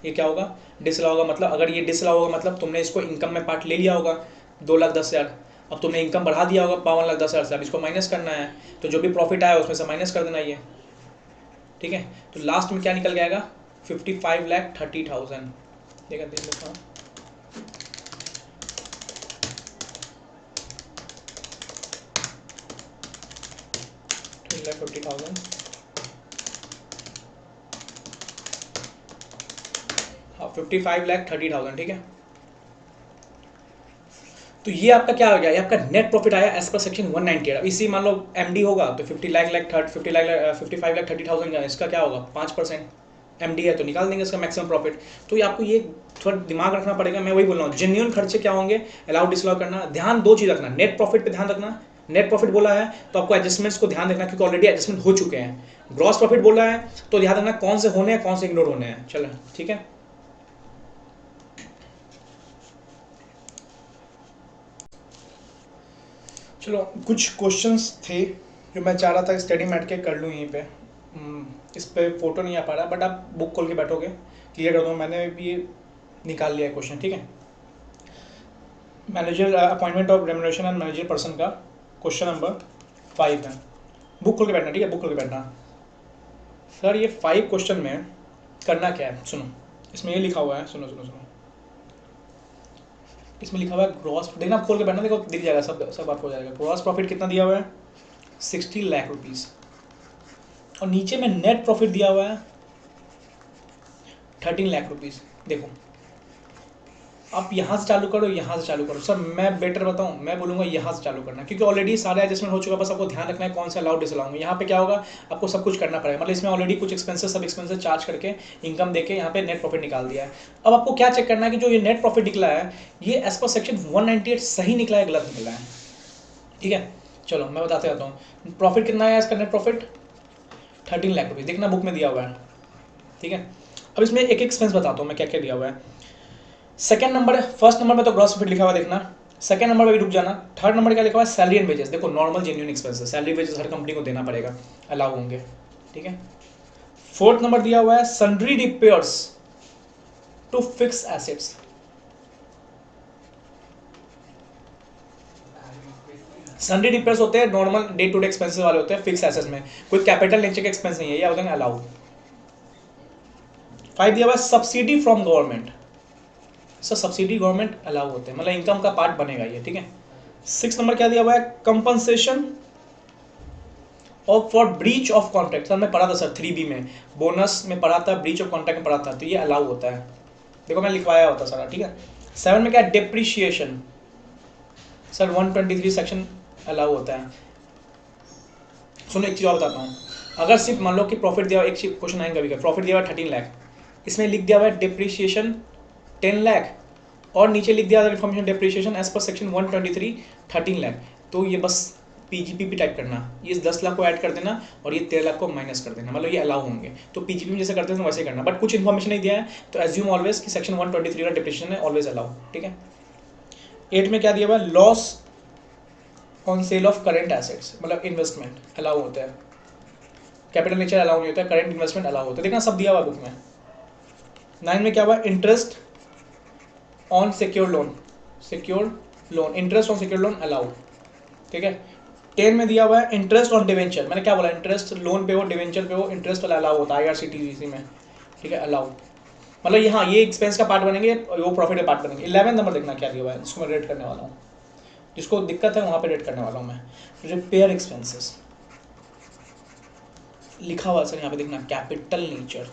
ये क्या होगा डिसअलाउ होगा, मतलब अगर ये डिसअलाउ होगा मतलब तुमने इसको इनकम में पार्ट ले लिया होगा 2,10,000, अब तुमने इनकम बढ़ा दिया होगा 52,10,000 से, अब इसको माइनस करना है, तो जो भी प्रॉफिट आया उसमें से माइनस कर देना ये, ठीक है। तो लास्ट में क्या निकल जाएगा 55,30,000, देखा देख लेता हूँ, हाँ 55,30,000, ठीक है। तो ये आपका क्या हो गया, ये आपका नेट प्रॉफिट आया एज पर सेक्शन 198। अब इसी मान लो एमडी होगा तो 55,30,000 का इसका क्या होगा 5%, एमडी है तो निकाल देंगे इसका मैक्सिमम प्रॉफिट। तो ये आपको ये थोड़ा दिमाग रखना पड़ेगा, मैं वही बोल रहा हूँ जेन्युइन खर्चे क्या होंगे, अलाउ डिसअलाउ करना, ध्यान 2 चीज़ रखना, नेट प्रॉफिट पे ध्यान रखना, नेट प्रॉफिट बोला है तो आपको एडजस्टमेंट्स को ध्यान रखना क्योंकि ऑलरेडी एडजस्टमेंट हो चुके हैं, ग्रॉस प्रॉफिट बोला है तो ध्यान रखना कौन से होने हैं कौन से इग्नोर होने हैं, चलो ठीक है। चलो कुछ क्वेश्चंस थे जो मैं चाह रहा था स्टडी मैट के कर लूँ यहीं पे, इस पे फोटो नहीं आ पा रहा बट आप बुक खोल के बैठोगे क्लियर कर दूँ, मैंने भी निकाल लिया क्वेश्चन, ठीक है। Manager appointment of remuneration and manager person का क्वेश्चन नंबर 5 है, बुक खोल के बैठना, ठीक है, बुक खोल के बैठना। सर ये 5 क्वेश्चन में करना क्या है, सुनो इसमें ये लिखा हुआ है, सुनो सुनो सुनो, इसमें लिखा हुआ है ग्रॉस, देखना खोल के बैठना, देखो दिख जाएगा, सब आपको हो जाएगा। ग्रॉस प्रॉफिट कितना दिया हुआ है 60 लाख रुपीस, और नीचे में नेट प्रॉफिट दिया हुआ है 13 लाख रुपीस। देखो आप यहाँ से चालू करो, यहाँ से चालू करो, सर मैं बेटर बताऊँ, मैं बोलूँगा यहाँ से चालू करना क्योंकि ऑलरेडी सारे एडजस्टमेंट हो चुका है, बस आपको ध्यान रखना है कौन सा अलाउ डिसअलाउ। यहाँ पे क्या होगा आपको सब कुछ करना पड़ेगा, मतलब इसमें ऑलरेडी कुछ एक्सपेंसेस सब एक्सपेंसेस चार्ज करके इनकम देके यहाँ पे नेट प्रॉफिट निकाल दिया है। अब आपको क्या चेक करना है कि जो ये नेट प्रॉफिट निकला है ये एज पर सेक्शन 198 सही निकला है गलत निकला है, ठीक है। चलो मैं बताते जाता हूँ, प्रॉफिट कितना है इसका, नेट प्रॉफिट 13 लाख रुपये, देखना बुक में दिया हुआ है, ठीक है। अब इसमें एक एक्सपेंस बताता हूँ मैं क्या क्या दिया हुआ है। सेकंड नंबर है, फर्स्ट नंबर में तो ग्रॉस प्रॉफिट लिखा हुआ देखना, सेकंड नंबर पे भी रुक जाना, थर्ड नंबर क्या लिखा हुआ है सैलरी एंड वेजेस, देखो normal genuine expenses, salary wages हर कंपनी को देना पड़ेगा, अलाउ होंगे, ठीक है। फोर्थ नंबर दिया हुआ है sundry repairs to fix assets, sundry repairs होते हैं normal day to day expenses वाले होते हैं फिक्स एसेट्स में, कोई कैपिटल नेचर के एक्सपेंस नहीं है, ये होता है अलाउ। 5 दिया हुआ subsidy from government, sir subsidy government allow होते हैं, मतलब इनकम का पार्ट बनेगा ये, ठीक है। 6 नंबर क्या दिया हुआ है कंपनसेशन और for breach of contract, sir मैं पढ़ा था सर 3B में, बोनस में पढ़ा था, ब्रीच ऑफ कॉन्ट्रैक्ट में पढ़ा था, तो ये अलाउ होता है, देखो मैं लिखवाया होता सारा, ठीक है। 7 में क्या डिप्रिशिएशन, सर 123 सेक्शन अलाउ होता है। सुनो एक चीज़ और बताता हूँ, अगर सिर्फ मान लो कि प्रॉफिट दिया हुआ, एक क्वेश्चन आएगा कभी का, प्रॉफिट दिया हुआ 13 लाख, इसमें लिख दिया हुआ है डिप्रिशिएशन 10 लाख और नीचे लिख दिया information depreciation as per section 123 13 lakh, तो ये बस पीजीपीपी टाइप करना, ये 10 लाख को ऐड कर देना और ये 13 लाख को माइनस कर देना, मतलब ये अलाउ होंगे, तो पीजीपी में जैसे करते हैं तो वैसे करना, बट कुछ इन्फॉर्मेशन नहीं दिया है तो एज्यूम ऑलवेज कि सेक्शन 123 का डिप्रिशिएशन है ऑलवेज अलाउ, ठीक है। 8 में क्या दिया हुआ है loss on sale of current assets, मतलब इन्वेस्टमेंट अलाउ होता है, कैपिटल नेचर अलाउ नहीं होता है, करेंट इन्वेस्टमेंट अलाउ होता है, देखना सब दिया हुआ बुक में। 9 में क्या हुआ interest on secured loan, interest on secured loan allow, ठीक है। 10 में दिया हुआ है इंटरेस्ट ऑन डिवेंचर, मैंने क्या बोला इंटरेस्ट लोन पे हो डिवेंचर पे हो इंटरेस्ट वाला अलाउ होता है IRCTC में, ठीक है अलाउ, मतलब यहाँ ये एक्सपेंस का पार्ट बनेंगे वो प्रॉफिट का पार्ट बनेंगे। 11 नंबर देखना क्या दिया हुआ है, इसको मैं रेट करने वाला हूँ, जिसको दिक्कत है वहाँ पे रेट करने वाला हूँ मैं। रिपेयर एक्सपेंसेस लिखा हुआ सर यहाँ पे देखना कैपिटल नेचर,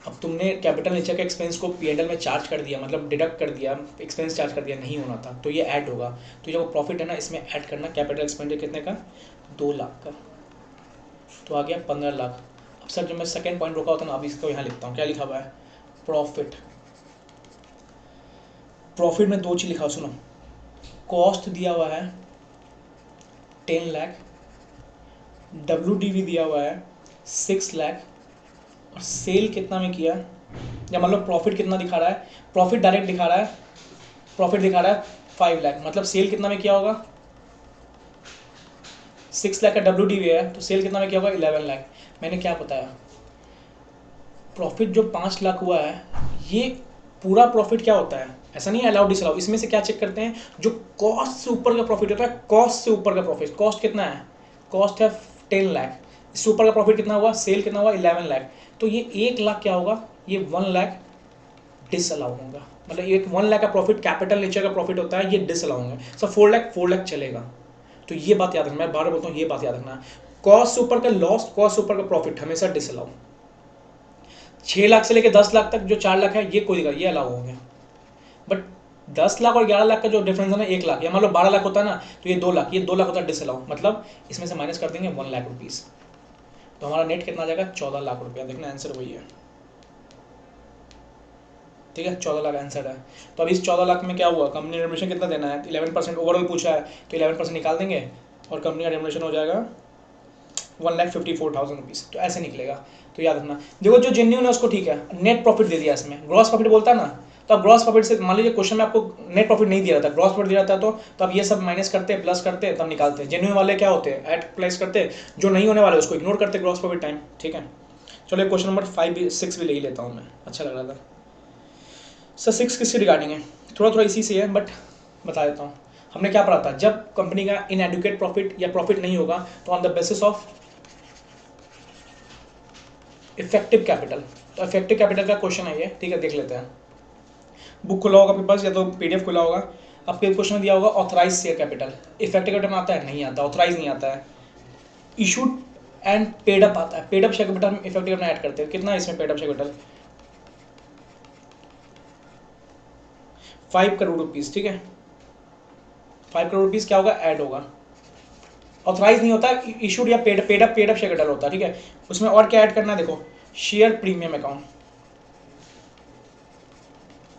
अब तुमने कैपिटल नेचर के एक्सपेंस को P&L में चार्ज कर दिया, मतलब डिडक्ट कर दिया, एक्सपेंस चार्ज कर दिया, नहीं होना था तो ये ऐड होगा, तो जो प्रॉफिट है ना इसमें ऐड करना कैपिटल एक्सपेंडिचर कितने का 2 लाख का, तो आ गया 15 लाख। अब सर जब मैं सेकेंड पॉइंट रोका होता ना, अब इसको यहाँ लिखता हूँ, क्या लिखा हुआ है प्रॉफिट, प्रॉफिट में 2 चीज़ लिखा, सुनो कॉस्ट दिया हुआ है 10 लाख, WDV दिया हुआ है 6 लाख, और सेल कितना में किया, या मतलब प्रॉफिट कितना दिखा रहा है, प्रॉफिट डायरेक्ट दिखा रहा है, प्रॉफिट दिखा रहा है 5 लाख, मतलब सेल कितना में किया होगा 6 लाख का WDV है तो सेल कितना में किया होगा 11 लाख। मैंने क्या बताया प्रॉफिट जो 5 लाख हुआ है ये पूरा प्रॉफिट क्या होता है, ऐसा नहीं है अलाउ डिसअलाउ, इसमें से क्या चेक करते हैं जो कॉस्ट से ऊपर का प्रॉफिट होता है, कॉस्ट से ऊपर का प्रॉफिट, कॉस्ट कितना है, कॉस्ट है 10 लाख, इससे ऊपर का प्रॉफिट कितना हुआ, सेल कितना हुआ 11 लाख, तो ये 1 लाख क्या होगा, ये 1 लाख डिसअलाउ होगा, मतलब ये 1 लाख का प्रॉफिट कैपिटल नेचर का प्रॉफिट होता है, ये डिसअलाउ होंगे। सर 4 लाख चलेगा, तो ये बात याद रखना, मैं बार बोलता हूँ ये बात याद रखना, कॉस्ट से ऊपर का लॉस, कॉस्ट से ऊपर का प्रॉफिट हमेशा डिसअलाउ। 6 लाख से लेकर 10 लाख तक जो 4 लाख है ये कोई ये अलाउ होंगे, बट 10 लाख और 11 लाख का जो डिफरेंस है ना 1 लाख, या मान लो 12 लाख होता है ना तो ये 2 लाख, ये 2 लाख होता है डिसअलाउ, मतलब इसमें से माइनस कर देंगे 1 लाख रुपीज़, तो हमारा नेट कितना आ जाएगा 14 लाख रुपया, देखना आंसर वही है, ठीक है 14 लाख आंसर है। तो अब इस 14 लाख में क्या हुआ, कंपनी रेमुनेशन कितना देना है 11% ओवरऑल पूछा है, तो 11% निकाल देंगे और कंपनी का रेमुनेशन हो जाएगा 1,54,000 रुपीज़, तो ऐसे निकलेगा, तो याद रखना। देखो जो जेन्युइन है उसको ठीक है, नेट प्रॉफिट दे दिया इसमें, ग्रॉस प्रॉफिट बोलता है ना, तो अब ग्रॉस प्रॉफिट से मान लीजिए क्वेश्चन में आपको नेट प्रॉफिट नहीं दिया था, ग्रॉस प्रॉफिट दिया था, तो अब ये सब माइनस करते प्लस करते तब निकालते हैं, जेन्युइन वाले क्या होते हैं ऐड प्लस करते, जो नहीं होने वाले उसको इग्नोर करते ग्रॉस प्रॉफिट टाइम, ठीक है। चलो क्वेश्चन नंबर 5 6 भी ले ही लेता हूँ मैं, अच्छा लग रहा था सर। 6 किसके रिगार्डिंग है, थोड़ा थोड़ा इसी से है बट बता देता हूँ। हमने क्या पढ़ा था, जब कंपनी का इनएडुकेट प्रॉफिट या प्रॉफिट नहीं होगा तो on the basis of effective capital, तो इफेक्टिव कैपिटल का क्वेश्चन है ये, ठीक है देख लेते हैं। बुक खुला होगा आपके पास या तो PDF खुला होगा, आपके क्वेश्चन दिया होगा authorise share capital, effective capital में आता है नहीं आता, ऑथराइज नहीं आता है, इशूड एंड पेड अप आता है, पेड अप शेयर कैपिटल में इफेक्टिव कैपिटल ऐड करते हैं, कितना है इसमें paid up share capital 5 crore rupees, ठीक है 5 करोड़ रुपीज़ क्या होगा ऐड होगा, ऑथराइज नहीं होता, इशूड या पेड अप शेयर कैपिटल होता है, ठीक है। उसमें और क्या ऐड करना है, देखो शेयर प्रीमियम अकाउंट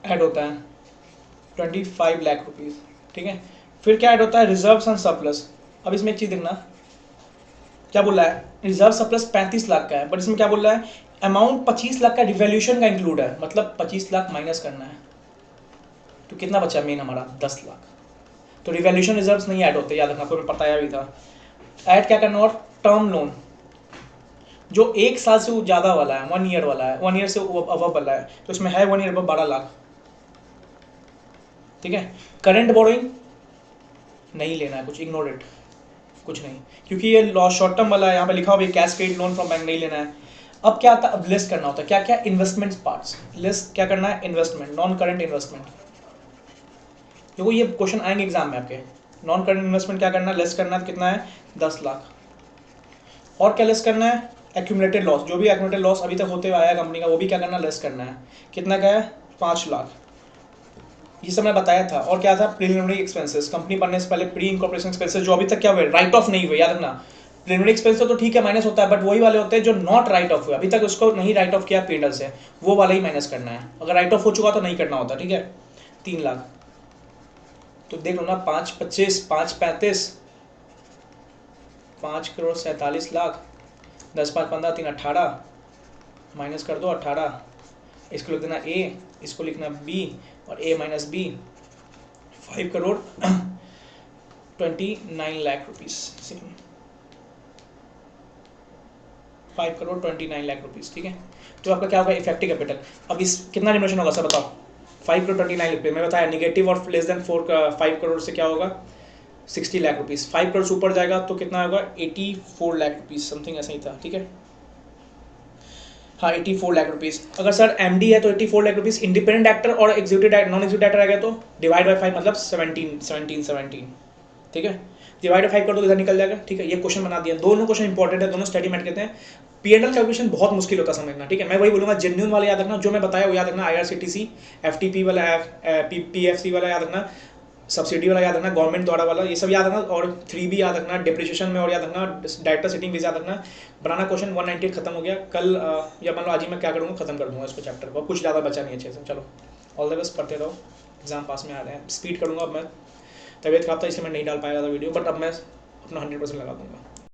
ऐड होता है 25 लाख रुपीज़, ठीक है। फिर क्या ऐड होता है रिजर्व्स एंड सरप्लस, अब इसमें एक चीज़ देखना क्या बोल रहा है, रिजर्व सरप्लस 35 लाख का है, बट इसमें क्या बोल रहा है अमाउंट 25 लाख का रिवैल्यूएशन का इंक्लूड है, मतलब 25 लाख माइनस करना है, तो कितना बचा मेन हमारा 10 लाख, तो रिवैल्यूएशन रिजर्व्स नहीं ऐड होते, याद रखना, आपको बताया भी था। ऐड क्या करना, और टर्म लोन जो 1 साल से ज़्यादा वाला है, 1 ईयर वाला है, 1 ईयर से अबव वाला है, तो इसमें है 1 ईयर अबव 12 लाख, ठीक है। करेंट बोरोइंग नहीं लेना है कुछ, इग्नोर इट, कुछ नहीं, क्योंकि ये लॉस शॉर्ट टर्म वाला है, यहाँ पे लिखा हुआ है कैस्केड लोन फ्रॉम बैंक, नहीं लेना है। अब क्या आता है, अब लिस्ट करना होता है क्या क्या, इन्वेस्टमेंट पार्ट्स, लिस्ट क्या करना है, इन्वेस्टमेंट, नॉन करंट इन्वेस्टमेंट, देखो ये क्वेश्चन आएंगे एग्जाम में आपके, नॉन करंट इन्वेस्टमेंट क्या करना है, लिस्ट करना है, कितना है 10 लाख। और क्या लिस्ट करना है, एक्यूमुलेटेड लॉस, जो भी एक्यूमुलेटेड लॉस अभी तक होते हुए आया कंपनी का, वो भी क्या करना है, लिस्ट करना है, कितना का है 5 लाख, ये सब मैं बताया था। और क्या था, प्रीलिमिनरी एक्सपेंसेस, कंपनी बनने से पहले प्री इनकॉर्पोरेशन एक्सपेंसेस जो अभी तक क्या हुए, राइट ऑफ नहीं हुए, याद रखना, प्रीलिमिनरी एक्सपेंसेस तो ठीक है माइनस होता है, बट वही वाले होते हैं जो नॉट राइट ऑफ हुए, अभी तक उसको नहीं राइट ऑफ किया P&L से, वो वाला ही माइनस करना है, अगर राइट ऑफ हो चुका तो नहीं करना होता, ठीक है। 3 लाख, तो देख लो ना, 5 25 5 35, 5 करोड़ 47 लाख, 10 5 15 3 18, माइनस कर दो 18, इसको लिख देना A, इसको लिखना B, और A minus B, 5 crore 29 lakh rupees, 5 crore 29 lakh rupees, ठीक है। तो आपका क्या होगा, इफेक्टिव कैपिटल। अब इस कितना जनरेशन होगा सर बताओ, 5 करोड़ 29 रुपये, मैं बताया निगेटिव और लेस देन 5 करोड़ से क्या होगा 60 लाख रुपीस, 5 करोड़ से ऊपर जाएगा तो कितना होगा 84 लाख रुपीस, समथिंग ऐसा ही था, ठीक है। हाँ 84 लाख रुपीस। अगर सर MD है तो 84 लाख रुपीस, इंडिपेंडेंट डायरेक्टर और एग्जीक्यूटिव नॉन एग्जीक्यूटिव डायरेक्टर आ गया तो डिवाइड बाय 5 मतलब 17, ठीक है। डिवाइड बाय 5 कर दो इधर निकल जाएगा, ठीक है। ये क्वेश्चन बना दिया, दोनों क्वेश्चन इंपॉर्टेंट है, दोनों स्टडी मेट कहते हैं। P&L कैलकुलेशन बहुत मुश्किल होता है समझना, ठीक है। मैं वही बोलूंगा, जेन्युइन वाला याद रखना, जो मैं बताया वो याद रखना, IRCTC FTP वाला, PFC वाला याद रखना, सब्सिडी वाला याद रखना, गवर्नमेंट द्वारा वाला, ये सब याद रखना, और 3B याद रखना, डिप्रिसिएशन में, और याद रखना डायरेक्टर सिटिंग भी याद रखना। बनाना क्वेश्चन 198 खत्म हो गया, कल या मान लो आज ही मैं क्या करूँगा, खत्म कर दूंगा इसको चैप्टर को, कुछ ज़्यादा बचा नहीं अच्छे से। चलो ऑल द बेस्ट, पढ़ते रहो, एग्जाम पास में आ रहे हैं। स्पीड करूँगा, अब मैं तबीयत खराब था इसलिए मैं नहीं डाल पाया था वीडियो, बट अब मैं अपना 100% लगा दूंगा।